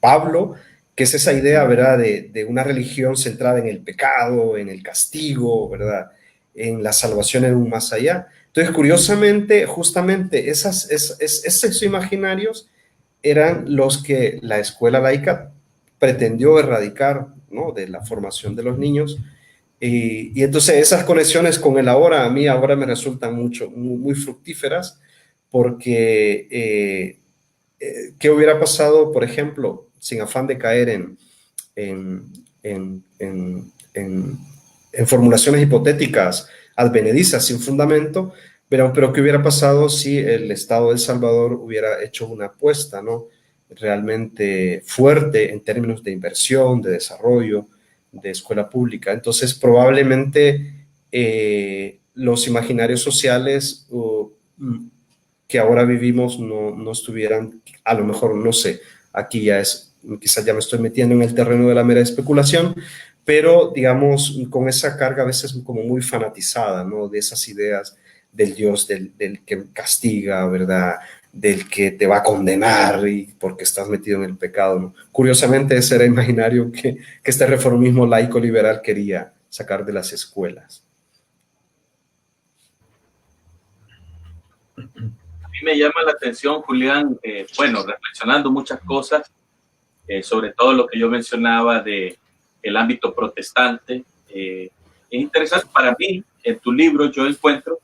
Pablo, que es esa idea, ¿verdad?, de una religión centrada en el pecado, en el castigo, ¿verdad?, en la salvación en un más allá. Entonces, curiosamente, justamente esos imaginarios eran los que la escuela laica pretendió erradicar, ¿no?, de la formación de los niños. Y entonces esas conexiones con el ahora, a mí ahora me resultan muy fructíferas, porque ¿qué hubiera pasado, por ejemplo, sin afán de caer en, en, en, en formulaciones hipotéticas advenedizas sin fundamento, pero ¿qué hubiera pasado si el Estado de El Salvador hubiera hecho una apuesta, ¿no?, realmente fuerte en términos de inversión, de desarrollo, de escuela pública? Entonces, probablemente los imaginarios sociales que ahora vivimos no estuvieran, a lo mejor, no sé, aquí quizás ya me estoy metiendo en el terreno de la mera especulación, pero digamos, con esa carga a veces como muy fanatizada, ¿no?, de esas ideas del Dios, del que castiga, ¿verdad?, del que te va a condenar y porque estás metido en el pecado, ¿no? Curiosamente, ese era el imaginario que este reformismo laico liberal quería sacar de las escuelas. A mí me llama la atención, Julián, bueno, reflexionando muchas cosas, sobre todo lo que yo mencionaba de el ámbito protestante. Es interesante para mí, en tu libro yo encuentro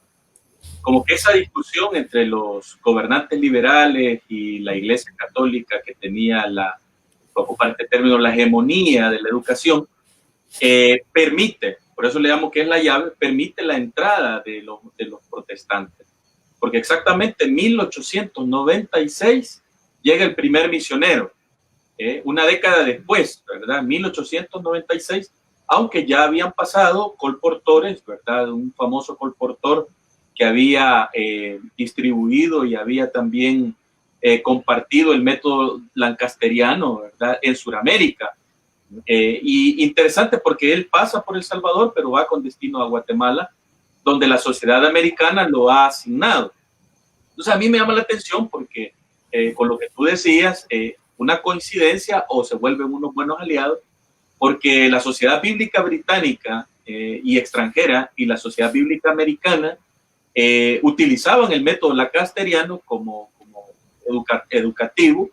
como que esa discusión entre los gobernantes liberales y la Iglesia Católica, que tenía para ocupar este término, la hegemonía de la educación, permite, por eso le llamo que es la llave, permite la entrada de los protestantes. Porque exactamente en 1896 llega el primer misionero, una década después, ¿verdad? 1896, aunque ya habían pasado colportores, ¿verdad? Un famoso colportor que había distribuido y había también compartido el método lancasteriano, ¿verdad?, en Sudamérica. Y interesante porque él pasa por El Salvador, pero va con destino a Guatemala, donde la sociedad americana lo ha asignado. Entonces a mí me llama la atención porque con lo que tú decías, una coincidencia o se vuelven unos buenos aliados, porque la sociedad bíblica británica y extranjera y la sociedad bíblica americana utilizaban el método lancasteriano como educativo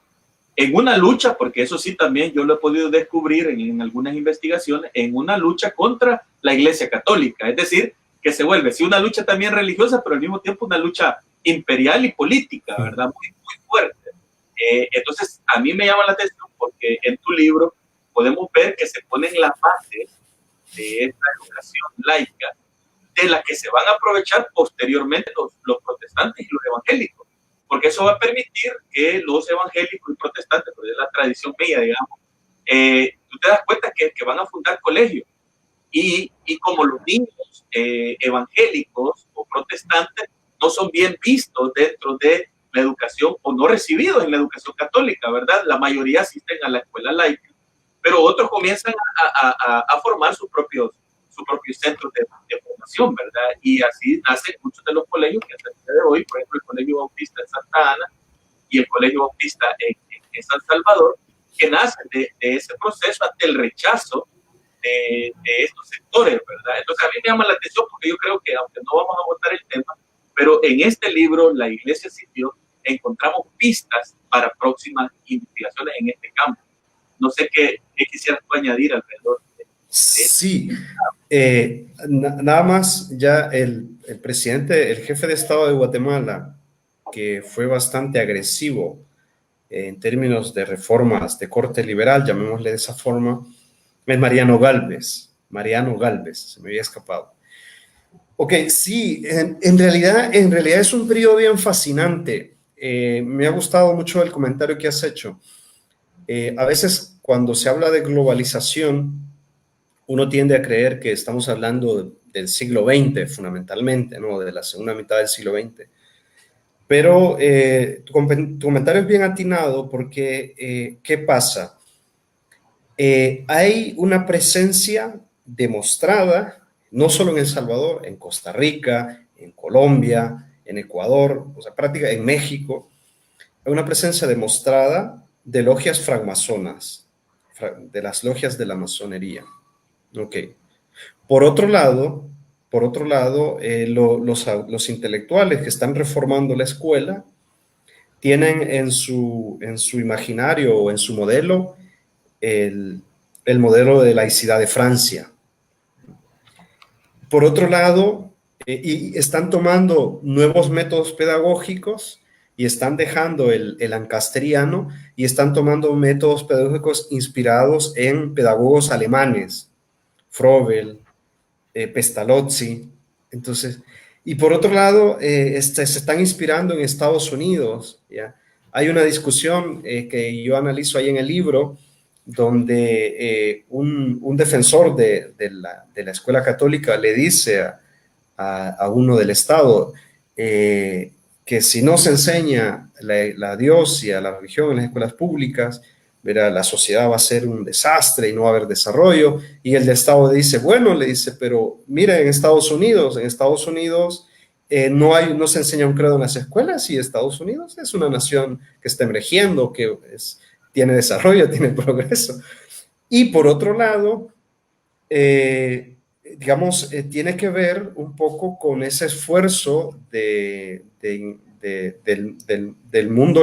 en una lucha, porque eso sí también yo lo he podido descubrir en algunas investigaciones, en una lucha contra la Iglesia Católica. Es decir, que se vuelve, sí, una lucha también religiosa, pero al mismo tiempo una lucha imperial y política, ¿verdad? Muy, muy fuerte. Entonces, a mí me llama la atención porque en tu libro podemos ver que se ponen las bases de esta educación laica, de la que se van a aprovechar posteriormente los protestantes y los evangélicos, porque eso va a permitir que los evangélicos y protestantes, porque es la tradición mía, digamos, tú te das cuenta que van a fundar colegios, y como los niños evangélicos o protestantes no son bien vistos dentro de la educación o no recibidos en la educación católica, ¿verdad? La mayoría asisten a la escuela laica, pero otros comienzan a formar sus propios centros de formación, ¿verdad? Y así nacen muchos de los colegios que hasta el día de hoy, por ejemplo, el Colegio Bautista en Santa Ana y el Colegio Bautista en San Salvador, que nacen de ese proceso ante el rechazo de estos sectores, ¿verdad? Entonces a mí me llama la atención porque yo creo que, aunque no vamos a abordar el tema, pero en este libro, La Iglesia Sitió, encontramos pistas para próximas investigaciones en este campo. No sé qué quisieras tú añadir alrededor de sí, nada más ya el presidente, el jefe de Estado de Guatemala, que fue bastante agresivo en términos de reformas de corte liberal, llamémosle de esa forma, es Mariano Gálvez, se me había escapado. Ok, sí, en realidad es un periodo bien fascinante. Me ha gustado mucho el comentario que has hecho. A veces cuando se habla de globalización, uno tiende a creer que estamos hablando del siglo XX fundamentalmente, ¿no? De la segunda mitad del siglo XX. Pero tu comentario es bien atinado porque, ¿qué pasa? Hay una presencia demostrada, no solo en El Salvador, en Costa Rica, en Colombia, en Ecuador, o sea, prácticamente en México, hay una presencia demostrada de logias francmasonas, de las logias de la masonería. Ok. Por otro lado, los intelectuales que están reformando la escuela tienen en su imaginario o en su modelo el modelo de laicidad de Francia. Por otro lado, y están tomando nuevos métodos pedagógicos y están dejando el lancasteriano y están tomando métodos pedagógicos inspirados en pedagogos alemanes, Froebel, Pestalozzi. Entonces, y por otro lado, se están inspirando en Estados Unidos, ¿ya? Hay una discusión que yo analizo ahí en el libro, donde un defensor de la escuela católica le dice a uno del Estado que si no se enseña la Dios y a la religión en las escuelas públicas, verá, la sociedad va a ser un desastre y no va a haber desarrollo. Y el de Estado le dice, bueno, pero mira, en Estados Unidos no se enseña un credo en las escuelas y Estados Unidos es una nación que está emergiendo, que tiene desarrollo, tiene progreso. Y por otro lado, tiene que ver un poco con ese esfuerzo del mundo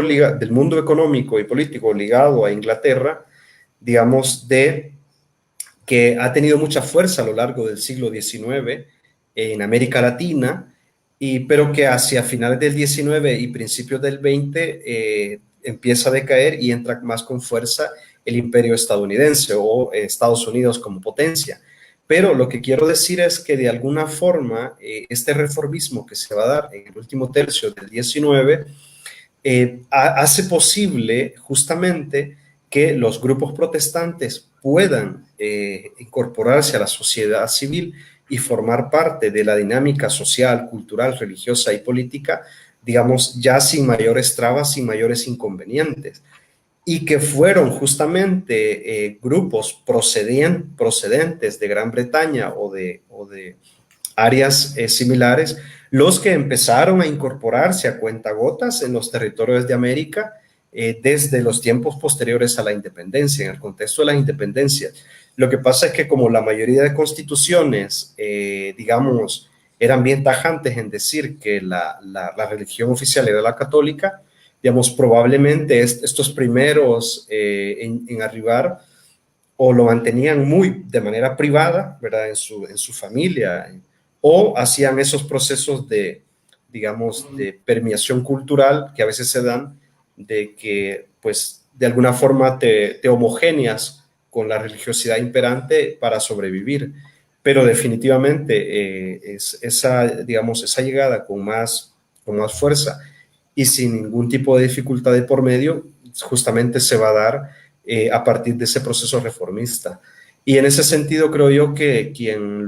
económico y político ligado a Inglaterra, digamos, que ha tenido mucha fuerza a lo largo del siglo XIX en América Latina, pero que hacia finales del XIX y principios del XX empieza a decaer y entra más con fuerza el imperio estadounidense o Estados Unidos como potencia. Pero lo que quiero decir es que de alguna forma este reformismo que se va a dar en el último tercio del XIX hace posible justamente que los grupos protestantes puedan incorporarse a la sociedad civil y formar parte de la dinámica social, cultural, religiosa y política, digamos, ya sin mayores trabas, sin mayores inconvenientes. Y que fueron justamente grupos procedentes de Gran Bretaña o de áreas similares los que empezaron a incorporarse a cuentagotas en los territorios de América desde los tiempos posteriores a la independencia, en el contexto de la independencia. Lo que pasa es que como la mayoría de constituciones, digamos, eran bien tajantes en decir que la religión oficial era la católica, digamos, probablemente estos primeros en arribar o lo mantenían muy de manera privada, ¿verdad? En su familia, o hacían esos procesos de, digamos, de permeación cultural que a veces se dan, de que, pues, de alguna forma te homogeneas con la religiosidad imperante para sobrevivir. Pero definitivamente esa llegada con más fuerza y sin ningún tipo de dificultad de por medio, justamente se va a dar a partir de ese proceso reformista. Y en ese sentido creo yo que quien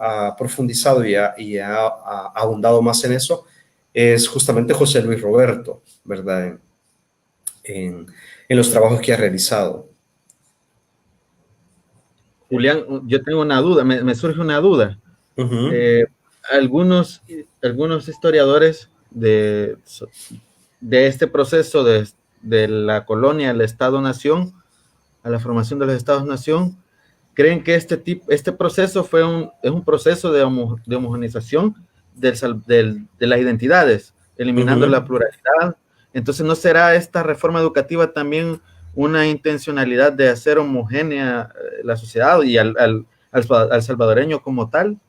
ha profundizado y ha ahondado más en eso es justamente José Luis Roberto, ¿verdad? En los trabajos que ha realizado. Julián, yo tengo una duda, me surge una duda. Ujú. Algunos, algunos historiadores de este proceso de la colonia al Estado-Nación, a la formación de los Estados-Nación, creen que este proceso es un proceso de homogeneización de las identidades, eliminando la Ujú. pluralidad. Entonces, ¿no será esta reforma educativa también una intencionalidad de hacer homogénea la sociedad y al salvadoreño como tal?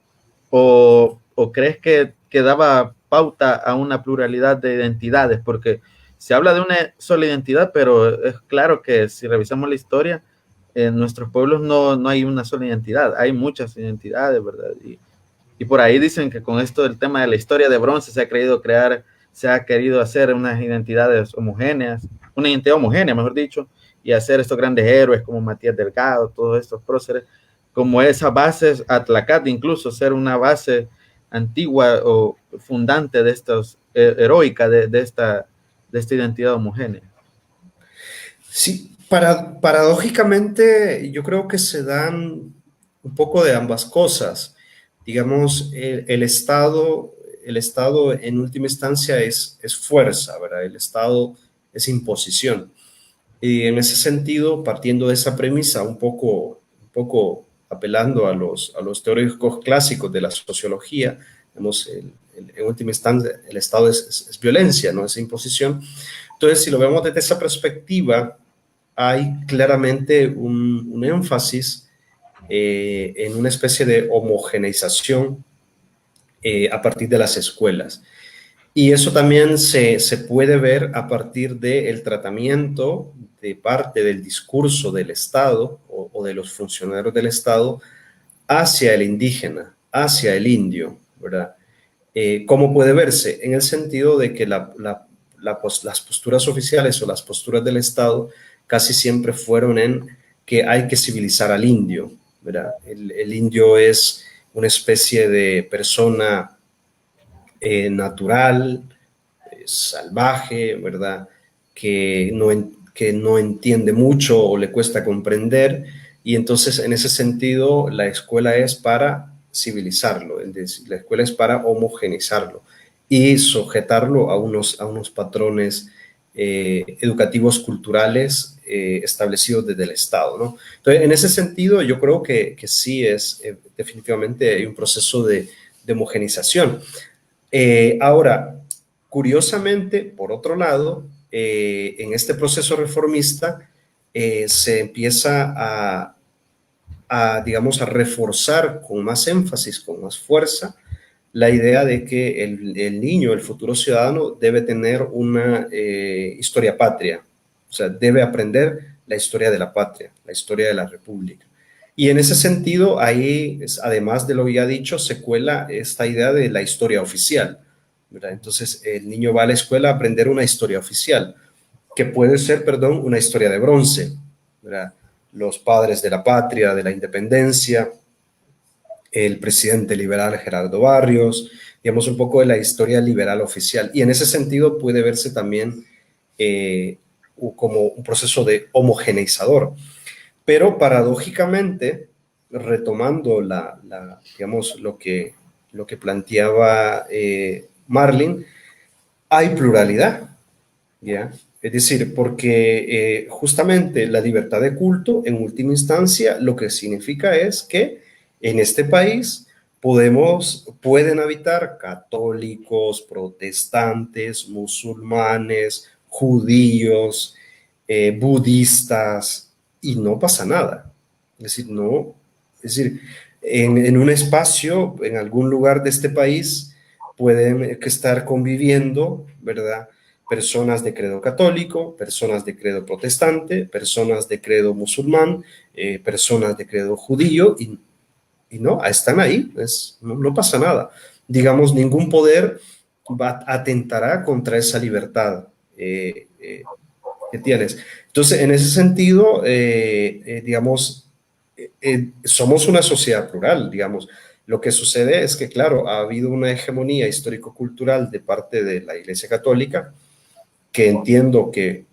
¿O crees que daba pauta a una pluralidad de identidades? Porque se habla de una sola identidad, pero es claro que si revisamos la historia, en nuestros pueblos no hay una sola identidad, hay muchas identidades, ¿verdad? Y por ahí dicen que con esto del tema de la historia de bronce se ha querido hacer unas identidades homogéneas, una identidad homogénea, mejor dicho, y hacer estos grandes héroes como Matías Delgado, todos estos próceres, como esa base, Atlacat incluso, ser una base antigua o fundante de estos, heroica de esta identidad homogénea. Sí, paradójicamente yo creo que se dan un poco de ambas cosas. Digamos, el Estado en última instancia es fuerza, ¿verdad? El Estado es imposición. Y en ese sentido, partiendo de esa premisa, un poco apelando a los teóricos clásicos de la sociología, digamos, en última instancia, el Estado es violencia, no es imposición. Entonces, si lo vemos desde esa perspectiva, hay claramente un énfasis en una especie de homogeneización a partir de las escuelas. Y eso también se puede ver a partir del tratamiento de parte del discurso del Estado o de los funcionarios del Estado hacia el indígena, hacia el indio, ¿verdad? ¿Cómo puede verse? En el sentido de que las posturas oficiales o las posturas del Estado casi siempre fueron en que hay que civilizar al indio, ¿verdad? El indio es una especie de persona natural, salvaje, ¿verdad? Que no entiende mucho o le cuesta comprender. Y entonces, en ese sentido, la escuela es para civilizarlo, es decir, la escuela es para homogenizarlo y sujetarlo a unos patrones educativos culturales establecidos desde el Estado, ¿no? Entonces, en ese sentido, yo creo que sí es definitivamente hay un proceso de homogenización. Ahora, curiosamente, por otro lado, en este proceso reformista se empieza digamos, a reforzar con más énfasis, con más fuerza, la idea de que el niño, el futuro ciudadano, debe tener una historia patria, o sea, debe aprender la historia de la patria, la historia de la república. Y en ese sentido, ahí, además de lo ya dicho, se cuela esta idea de la historia oficial, ¿verdad? Entonces, el niño va a la escuela a aprender una historia oficial, que puede ser, perdón, una historia de bronce, ¿verdad? Los padres de la patria, de la independencia, el presidente liberal Gerardo Barrios, digamos un poco de la historia liberal oficial. Y en ese sentido puede verse también como un proceso de homogeneizador. Pero paradójicamente, retomando digamos, lo que planteaba Marlin, hay pluralidad, ¿ya? Es decir, porque justamente la libertad de culto, en última instancia, lo que significa es que en este país pueden habitar católicos, protestantes, musulmanes, judíos, budistas, y no pasa nada. Es decir, no, es decir, en un espacio, en algún lugar de este país, pueden estar conviviendo, ¿verdad? Personas de credo católico, personas de credo protestante, personas de credo musulmán, personas de credo judío, y no, están ahí, no pasa nada. Digamos, ningún poder atentará contra esa libertad que tienes. Entonces, en ese sentido, digamos, somos una sociedad plural, digamos. Lo que sucede es que, claro, ha habido una hegemonía histórico-cultural de parte de la Iglesia Católica, que entiendo que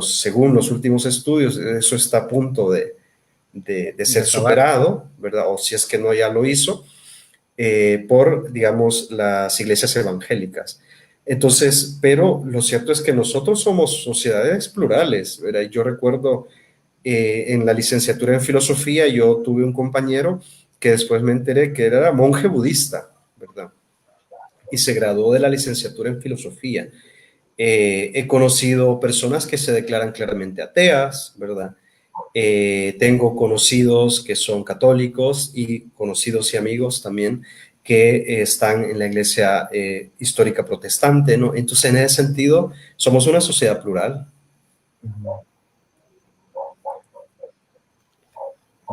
según los últimos estudios, eso está a punto de ser superado, ¿verdad? O si es que no ya lo hizo, por, digamos, las iglesias evangélicas. Entonces, pero lo cierto es que nosotros somos sociedades plurales, ¿verdad? Yo recuerdo en la licenciatura en filosofía, yo tuve un compañero que después me enteré que era monje budista, ¿verdad? Y se graduó de la licenciatura en filosofía. He conocido personas que se declaran claramente ateas, ¿verdad? Tengo conocidos que son católicos y conocidos y amigos también que están en la iglesia histórica protestante, ¿no? Entonces, en ese sentido, somos una sociedad plural.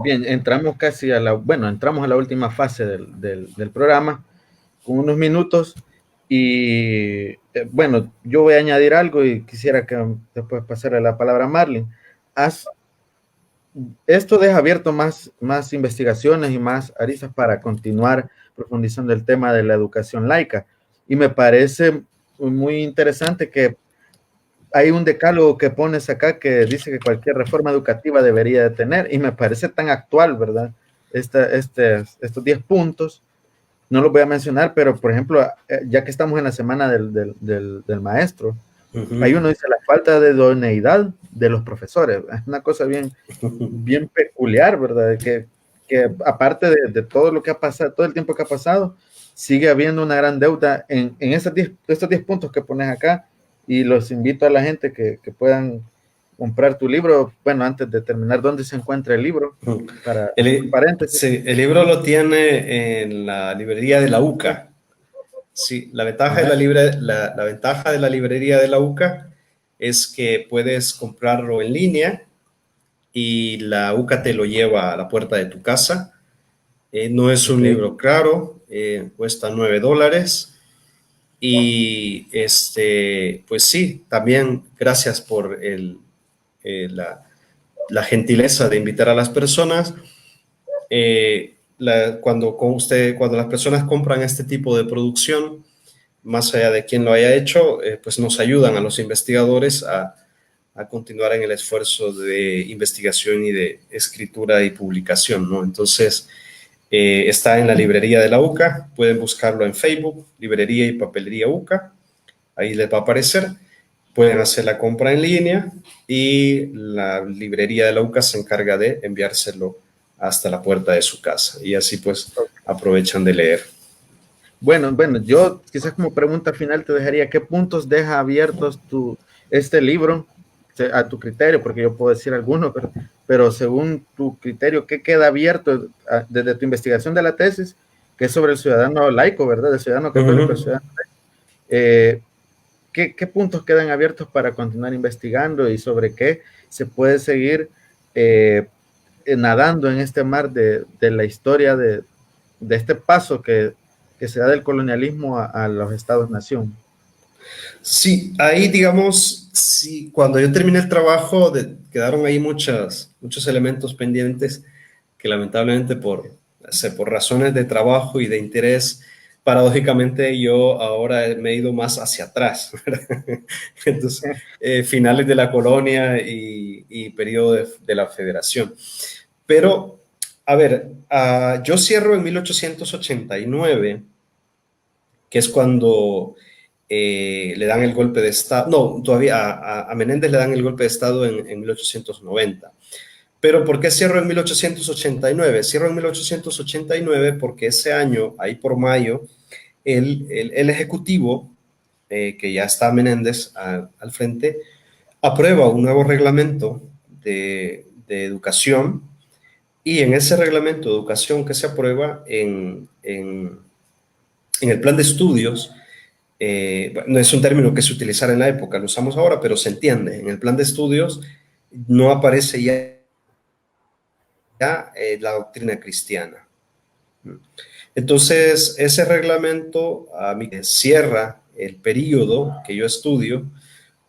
Bien, entramos casi entramos a la última fase del programa, con unos minutos, y bueno, yo voy a añadir algo y quisiera que después pasarle la palabra a Marlene. Esto deja abierto más investigaciones y más aristas para continuar profundizando el tema de la educación laica. Y me parece muy interesante que hay un decálogo que pones acá que dice que cualquier reforma educativa debería de tener, y me parece tan actual, ¿verdad? Estos 10 puntos, no los voy a mencionar, pero por ejemplo, ya que estamos en la semana del maestro, ahí uno dice la falta de idoneidad de los profesores. Es una cosa bien peculiar, ¿verdad? Que aparte de todo lo que ha pasado, todo el tiempo que ha pasado, sigue habiendo una gran deuda en estos 10 puntos que pones acá, y los invito a la gente que puedan comprar tu libro. Bueno, antes de terminar, ¿dónde se encuentra el libro? Para paréntesis. Sí, el libro lo tiene en la librería de la UCA. Sí, la ventaja la ventaja de la librería de la UCA es que puedes comprarlo en línea y la UCA te lo lleva a la puerta de tu casa. No es un libro caro, cuesta $9. Y pues sí, también gracias por la gentileza de invitar a las personas. Cuando las personas compran este tipo de producción, más allá de quien lo haya hecho, pues nos ayudan a los investigadores a continuar en el esfuerzo de investigación y de escritura y publicación, ¿no? Entonces, está en la librería de la UCA, pueden buscarlo en Facebook, Librería y Papelería UCA, ahí les va a aparecer, pueden hacer la compra en línea y la librería de la UCA se encarga de enviárselo hasta la puerta de su casa, y así pues aprovechan de leer. Bueno, yo quizás como pregunta final te dejaría, ¿qué puntos deja abiertos este libro a tu criterio? Porque yo puedo decir alguno, pero según tu criterio, ¿qué queda abierto desde tu investigación de la tesis, que es sobre el ciudadano laico, ¿verdad? El ciudadano católico, el ciudadano laico. ¿Qué puntos quedan abiertos para continuar investigando, y sobre qué se puede seguir nadando en este mar de la historia de este paso que se da del colonialismo a los estados-nación? Sí, ahí digamos, sí, cuando yo terminé el trabajo, quedaron ahí muchos elementos pendientes que lamentablemente por razones de trabajo y de interés, paradójicamente yo ahora me he ido más hacia atrás, ¿verdad? Entonces, finales de la colonia y periodo de la federación. Pero, a ver, yo cierro en 1889, que es cuando le dan el golpe de Estado. No, todavía a Menéndez le dan el golpe de Estado en 1890. Pero ¿por qué cierro en 1889? Cierro en 1889 porque ese año, ahí por mayo, el Ejecutivo, que ya está Menéndez al frente, aprueba un nuevo reglamento de educación, y en ese reglamento de educación que se aprueba en el plan de estudios, no es un término que se utilizara en la época, lo usamos ahora, pero se entiende. En el plan de estudios no aparece ya la doctrina cristiana. Entonces, ese reglamento a mí cierra el periodo que yo estudio,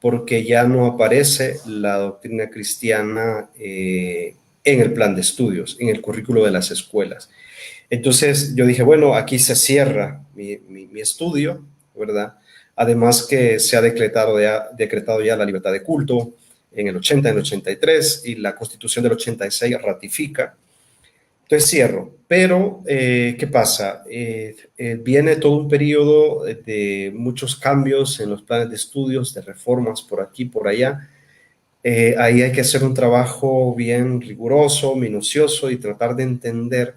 porque ya no aparece la doctrina cristiana en el plan de estudios, en el currículo de las escuelas. Entonces yo dije, bueno, aquí se cierra mi estudio, ¿verdad? Además que se ha decretado ya la libertad de culto, en el 80, en el 83, y la Constitución del 86 ratifica. Entonces cierro, pero ¿qué pasa? Viene todo un periodo de muchos cambios en los planes de estudios, de reformas por aquí, por allá. Ahí hay que hacer un trabajo bien riguroso, minucioso y tratar de entender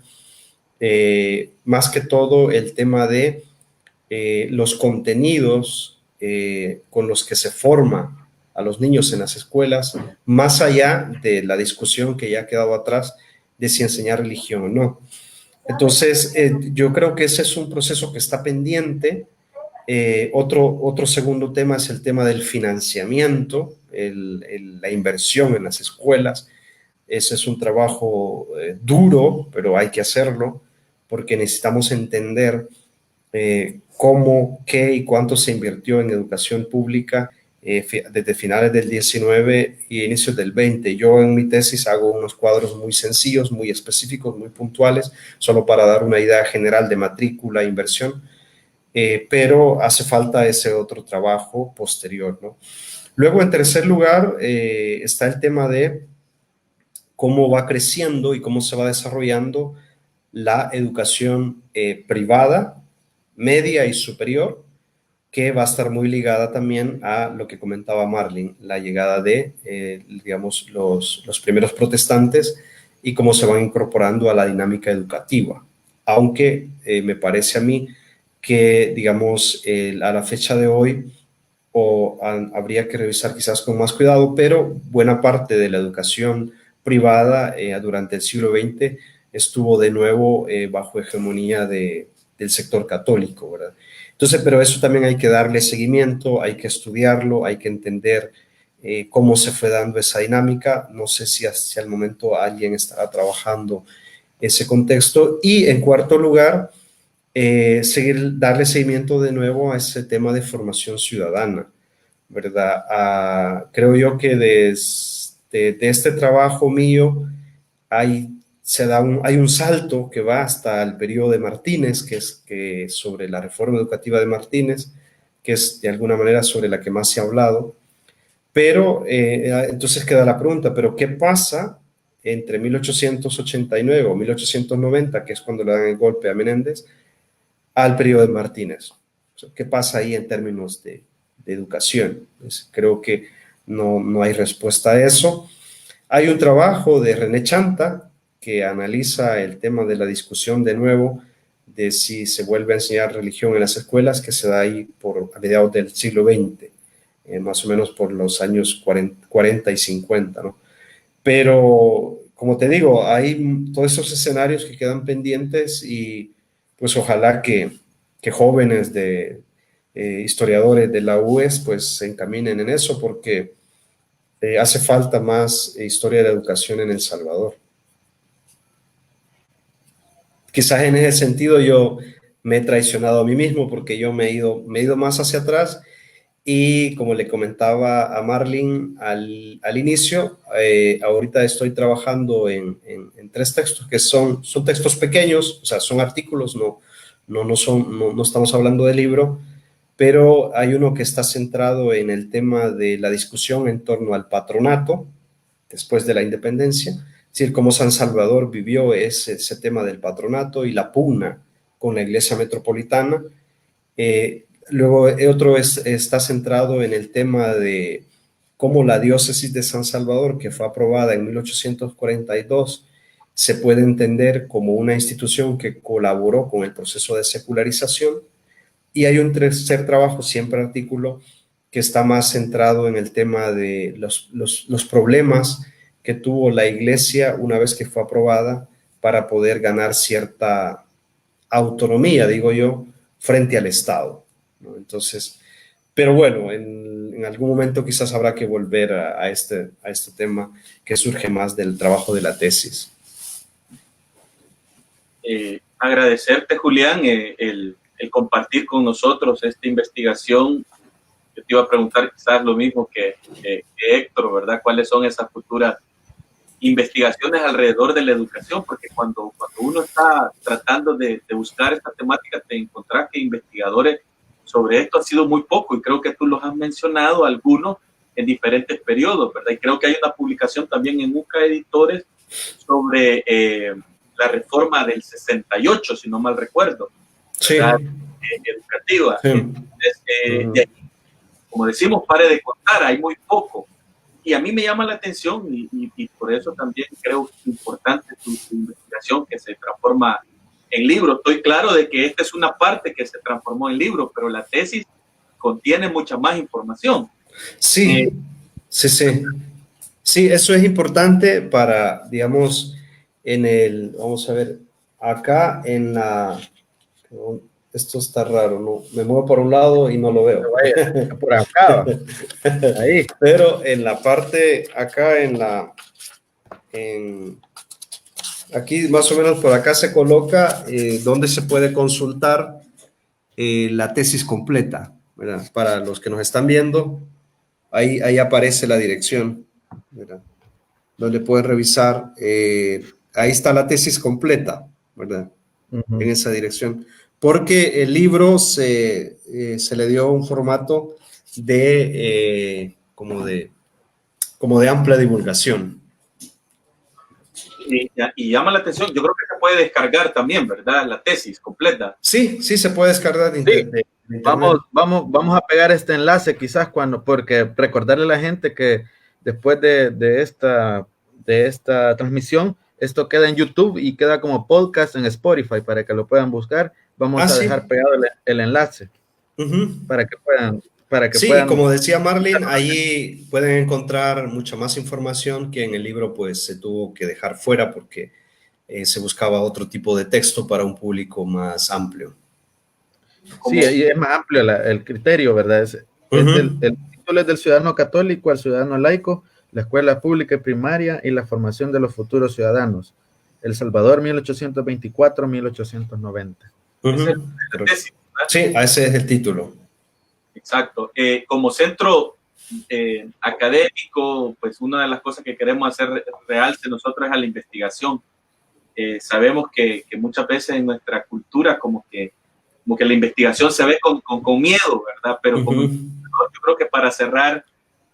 más que todo el tema de los contenidos con los que se forma a los niños en las escuelas, más allá de la discusión que ya ha quedado atrás de si enseñar religión o no. Entonces, yo creo que ese es un proceso que está pendiente. Otro segundo tema es el tema del financiamiento, la inversión en las escuelas. Ese es un trabajo duro, pero hay que hacerlo porque necesitamos entender cómo, qué y cuánto se invirtió en educación pública desde finales del 19 y inicios del 20. Yo en mi tesis hago unos cuadros muy sencillos, muy específicos, muy puntuales, solo para dar una idea general de matrícula e inversión, pero hace falta ese otro trabajo posterior, ¿no? Luego, en tercer lugar, está el tema de cómo va creciendo y cómo se va desarrollando la educación privada, media y superior, que va a estar muy ligada también a lo que comentaba Marlene, la llegada de, digamos, los primeros protestantes y cómo se van incorporando a la dinámica educativa. Aunque me parece a mí que, digamos, a la fecha de hoy, habría que revisar quizás con más cuidado, pero buena parte de la educación privada durante el siglo XX estuvo de nuevo bajo hegemonía del sector católico, ¿verdad? Entonces, pero eso también hay que darle seguimiento, hay que estudiarlo, hay que entender cómo se fue dando esa dinámica. No sé si hacia el momento alguien estará trabajando ese contexto. Y en cuarto lugar, darle seguimiento de nuevo a ese tema de formación ciudadana, ¿verdad? Creo yo que de este trabajo mío hay un salto que va hasta el periodo de Martínez, que es sobre la reforma educativa de Martínez, que es de alguna manera sobre la que más se ha hablado. Pero entonces queda la pregunta, ¿pero qué pasa entre 1889 o 1890, que es cuando le dan el golpe a Menéndez, al periodo de Martínez? O sea, ¿qué pasa ahí en términos de educación? Pues creo que no hay respuesta a eso. Hay un trabajo de René Chanta que analiza el tema de la discusión de nuevo de si se vuelve a enseñar religión en las escuelas, que se da ahí a mediados del siglo XX, más o menos por los años 40 y 50, ¿no? Pero, como te digo, hay todos esos escenarios que quedan pendientes y pues ojalá que jóvenes de historiadores de la UES pues se encaminen en eso, porque hace falta más historia de la educación en El Salvador. Quizás en ese sentido yo me he traicionado a mí mismo porque yo me he ido más hacia atrás y como le comentaba a Marlene al inicio, ahorita estoy trabajando en 3 textos que son textos pequeños, o sea, son artículos, no estamos hablando de libro, pero hay uno que está centrado en el tema de la discusión en torno al patronato después de la independencia, es decir, cómo San Salvador vivió ese tema del patronato y la pugna con la iglesia metropolitana. Luego otro está centrado en el tema de cómo la diócesis de San Salvador, que fue aprobada en 1842, se puede entender como una institución que colaboró con el proceso de secularización. Y hay un tercer trabajo, siempre artículo, que está más centrado en el tema de los problemas que tuvo la iglesia una vez que fue aprobada para poder ganar cierta autonomía, digo yo, frente al Estado, ¿no? Entonces, pero bueno, en algún momento quizás habrá que volver a este tema que surge más del trabajo de la tesis. Agradecerte, Julián, el compartir con nosotros esta investigación. Yo te iba a preguntar quizás lo mismo que Héctor, ¿verdad? ¿Cuáles son esas futuras investigaciones alrededor de la educación? Porque cuando uno está tratando de buscar esta temática, te encontrás que investigadores sobre esto ha sido muy poco, y creo que tú los has mencionado algunos, en diferentes periodos, ¿verdad? Y creo que hay una publicación también en UCA Editores sobre la reforma del 68, si no mal recuerdo, ¿verdad? Sí. Educativa. Sí. Entonces, de ahí, como decimos, pare de contar, hay muy poco. Y a mí me llama la atención y por eso también creo que es importante tu investigación que se transforma en libro. Estoy claro de que esta es una parte que se transformó en libro, pero la tesis contiene mucha más información. Sí, sí, sí. Sí, eso es importante para, digamos, vamos a ver, acá en la, esto está raro, ¿no? Me muevo por un lado y no lo veo. Vaya, por acá, ahí. Pero en la parte, acá aquí más o menos por acá se coloca donde se puede consultar la tesis completa, ¿verdad? Para los que nos están viendo, ahí aparece la dirección, ¿verdad? Donde pueden revisar, ahí está la tesis completa, ¿verdad? En esa dirección. Porque el libro se le dio un formato como de amplia divulgación. Y llama la atención, yo creo que se puede descargar también, ¿verdad? La tesis completa. Sí, sí se puede descargar de internet. Vamos a pegar este enlace quizás porque recordarle a la gente que después de esta transmisión, esto queda en YouTube y queda como podcast en Spotify para que lo puedan buscar. Vamos a sí. dejar pegado el enlace para que puedan. Sí, como decía Marlene, ahí pueden encontrar mucha más información que en el libro pues se tuvo que dejar fuera porque se buscaba otro tipo de texto para un público más amplio. Sí, y es más amplio el criterio, ¿verdad? El título es del ciudadano católico al ciudadano laico, la escuela pública y primaria y la formación de los futuros ciudadanos. El Salvador, 1824-1890. Sí, ese es el título. Exacto. Como centro académico, pues una de las cosas que queremos hacer realce nosotros es a la investigación. Sabemos que muchas veces en nuestra cultura como que la investigación se ve con miedo, ¿verdad? Pero yo creo que para cerrar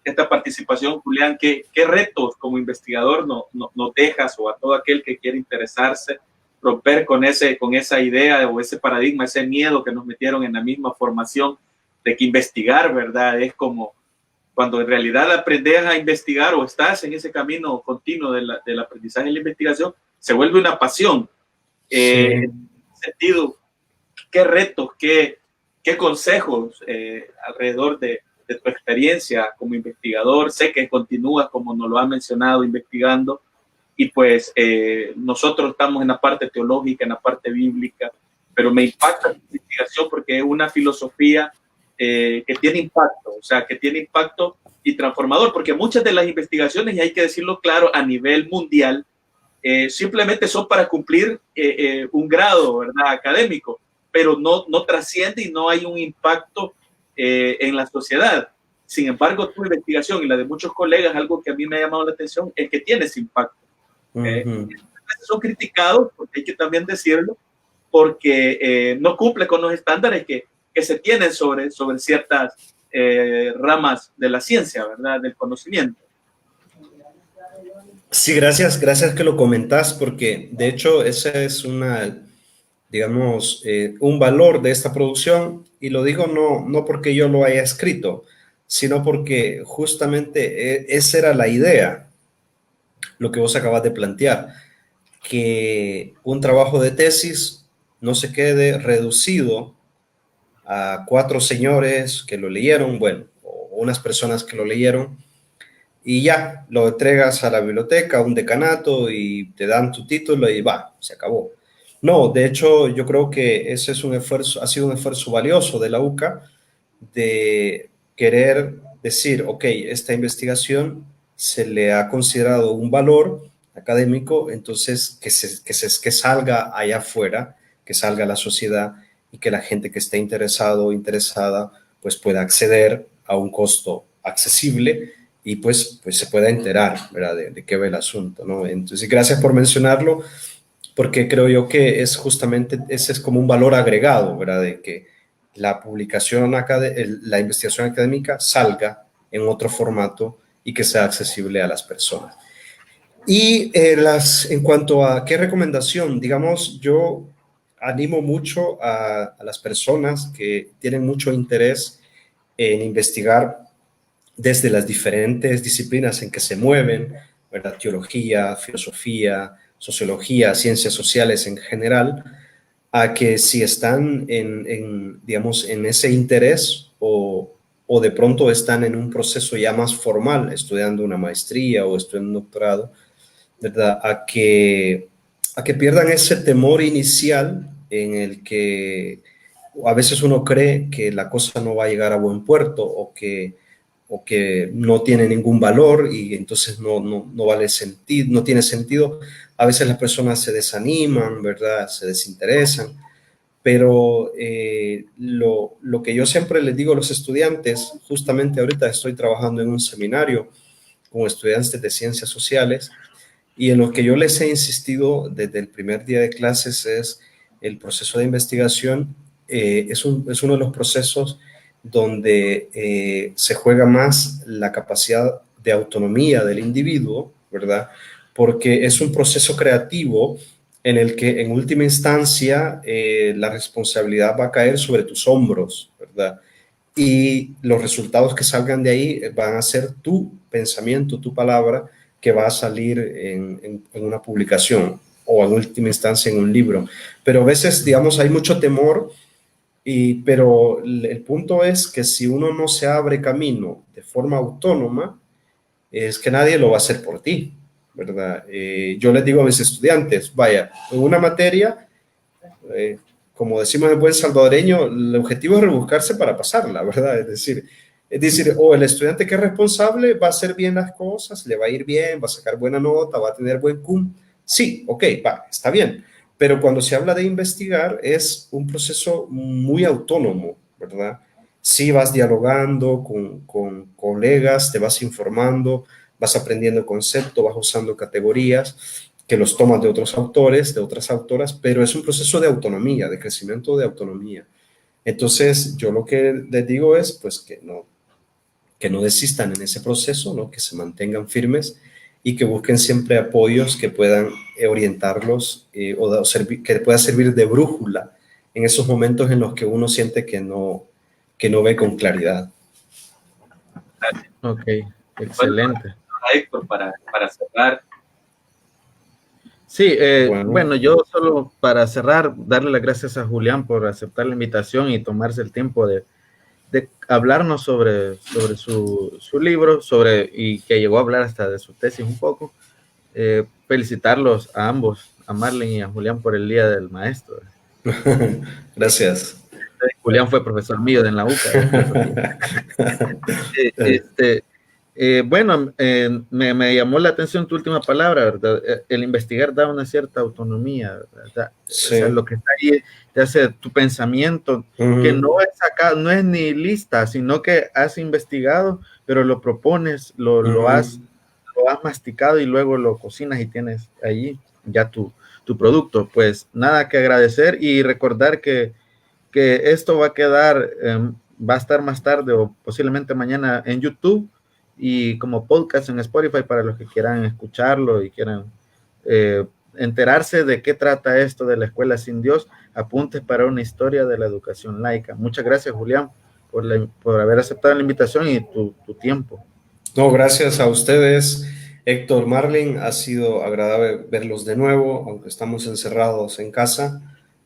esta participación, Julián, ¿qué retos como investigador nos dejas o a todo aquel que quiere interesarse, romper con esa idea o ese paradigma, ese miedo que nos metieron en la misma formación de que investigar, ¿verdad? Es como cuando en realidad aprendes a investigar o estás en ese camino continuo del aprendizaje y la investigación, se vuelve una pasión. En ese sentido, ¿qué retos, qué consejos alrededor de tu experiencia como investigador? Sé que continúas, como nos lo ha mencionado, investigando, y pues nosotros estamos en la parte teológica, en la parte bíblica, pero me impacta la investigación porque es una filosofía que tiene impacto, o sea, que tiene impacto y transformador, porque muchas de las investigaciones, y hay que decirlo claro, a nivel mundial, simplemente son para cumplir un grado, ¿verdad?, académico, pero no trasciende y no hay un impacto en la sociedad. Sin embargo, tu investigación y la de muchos colegas, algo que a mí me ha llamado la atención, es que tiene ese impacto. Son criticados, porque hay que también decirlo, porque no cumple con los estándares que se tienen sobre ciertas ramas de la ciencia, ¿verdad?, del conocimiento. Sí, gracias que lo comentás, porque de hecho ese es digamos, un valor de esta producción, y lo digo no porque yo lo haya escrito, sino porque justamente esa era la idea, lo que vos acabas de plantear, que un trabajo de tesis no se quede reducido a 4 señores que lo leyeron, bueno, o unas personas que lo leyeron, y ya, lo entregas a la biblioteca, a un decanato, y te dan tu título y va, se acabó. No, de hecho, yo creo que ese es ha sido un esfuerzo valioso de la UCA de querer decir, ok, esta investigación se le ha considerado un valor académico, entonces que salga allá afuera, que salga a la sociedad y que la gente que esté interesado o interesada pues pueda acceder a un costo accesible y pues se pueda enterar, ¿verdad?, de qué va el asunto, ¿no? Entonces, gracias por mencionarlo, porque creo yo que es justamente, ese es como un valor agregado, ¿verdad?, de que la publicación, la investigación académica salga en otro formato y que sea accesible a las personas. Y en cuanto a qué recomendación, digamos, yo animo mucho a las personas que tienen mucho interés en investigar desde las diferentes disciplinas en que se mueven, ¿verdad? Teología, filosofía, sociología, ciencias sociales en general, a que si están digamos, en ese interés o de pronto están en un proceso ya más formal, estudiando una maestría o estudiando un doctorado, ¿verdad? A que pierdan ese temor inicial en el que a veces uno cree que la cosa no va a llegar a buen puerto o que no tiene ningún valor y entonces no vale sentido, no tiene sentido. A veces las personas se desaniman, ¿verdad? Se desinteresan, pero lo que yo siempre les digo a los estudiantes, justamente ahorita estoy trabajando en un seminario con estudiantes de ciencias sociales y en lo que yo les he insistido desde el primer día de clases es el proceso de investigación. Es uno de los procesos donde se juega más la capacidad de autonomía del individuo, ¿verdad? Porque es un proceso creativo en el que en última instancia la responsabilidad va a caer sobre tus hombros, ¿verdad? Y los resultados que salgan de ahí van a ser tu pensamiento, tu palabra, que va a salir en una publicación o en última instancia en un libro. Pero a veces, digamos, hay mucho temor, pero el punto es que si uno no se abre camino de forma autónoma, es que nadie lo va a hacer por ti, ¿verdad? Yo les digo a mis estudiantes, vaya, en una materia, como decimos en buen salvadoreño, el objetivo es rebuscarse para pasarla, ¿verdad? Es decir, o el estudiante que es responsable va a hacer bien las cosas, le va a ir bien, va a sacar buena nota, va a tener buen cum. Sí, ok, va, está bien. Pero cuando se habla de investigar es un proceso muy autónomo, ¿verdad? Sí vas dialogando con colegas, te vas informando, vas aprendiendo conceptos, vas usando categorías que los tomas de otros autores, de otras autoras, pero es un proceso de autonomía, de crecimiento de autonomía. Entonces, yo lo que les digo es, pues, que no desistan en ese proceso, ¿no? Que se mantengan firmes y que busquen siempre apoyos que puedan orientarlos que pueda servir de brújula en esos momentos en los que uno siente que no ve con claridad. Ok, excelente. Héctor, para cerrar. Sí, bueno, yo solo para cerrar, darle las gracias a Julián por aceptar la invitación y tomarse el tiempo de hablarnos sobre su libro, y que llegó a hablar hasta de su tesis un poco. Felicitarlos a ambos, a Marlene y a Julián, por el Día del Maestro. Gracias. Julián fue profesor mío en la UCA. Bueno, me llamó la atención tu última palabra, ¿verdad? El investigar da una cierta autonomía, ¿verdad? Sí. O sea, lo que está ahí te hace tu pensamiento, que no es acá, no es ni lista, sino que has investigado, pero lo propones, lo has masticado y luego lo cocinas y tienes ahí ya tu producto. Pues nada que agradecer y recordar que esto va a quedar, va a estar más tarde o posiblemente mañana en YouTube y como podcast en Spotify para los que quieran escucharlo y quieran enterarse de qué trata esto de la Escuela Sin Dios. Apuntes para una historia de la educación laica. Muchas gracias, Julián, por haber aceptado la invitación y tu tiempo. No, gracias a ustedes, Héctor, Marlene. Ha sido agradable verlos de nuevo, aunque estamos encerrados en casa,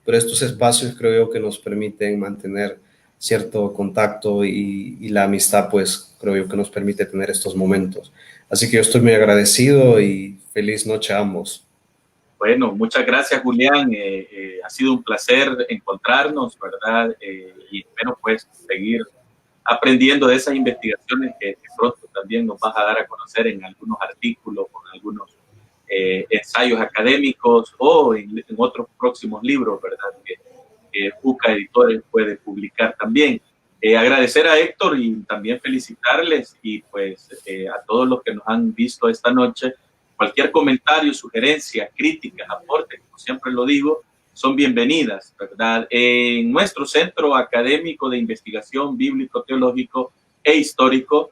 pero estos espacios creo yo que nos permiten mantener cierto contacto y la amistad, pues creo yo que nos permite tener estos momentos. Así que yo estoy muy agradecido y feliz noche a ambos. Bueno, muchas gracias, Julián. Ha sido un placer encontrarnos, ¿verdad? Y espero pues seguir aprendiendo de esas investigaciones que pronto también nos vas a dar a conocer en algunos artículos, con algunos ensayos académicos o en otros próximos libros, ¿verdad? Que UCA Editores puede publicar también. Agradecer a Héctor y también felicitarles y pues a todos los que nos han visto esta noche. Cualquier comentario, sugerencia, crítica, aporte, como siempre lo digo, son bienvenidas, ¿verdad? En nuestro Centro Académico de Investigación Bíblico, Teológico e Histórico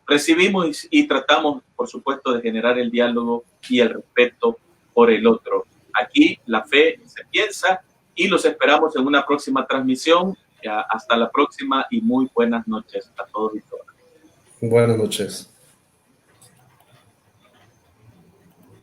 recibimos y tratamos, por supuesto, de generar el diálogo y el respeto por el otro. Aquí la fe se piensa y los esperamos en una próxima transmisión. Hasta la próxima y muy buenas noches a todos y todas. Buenas noches.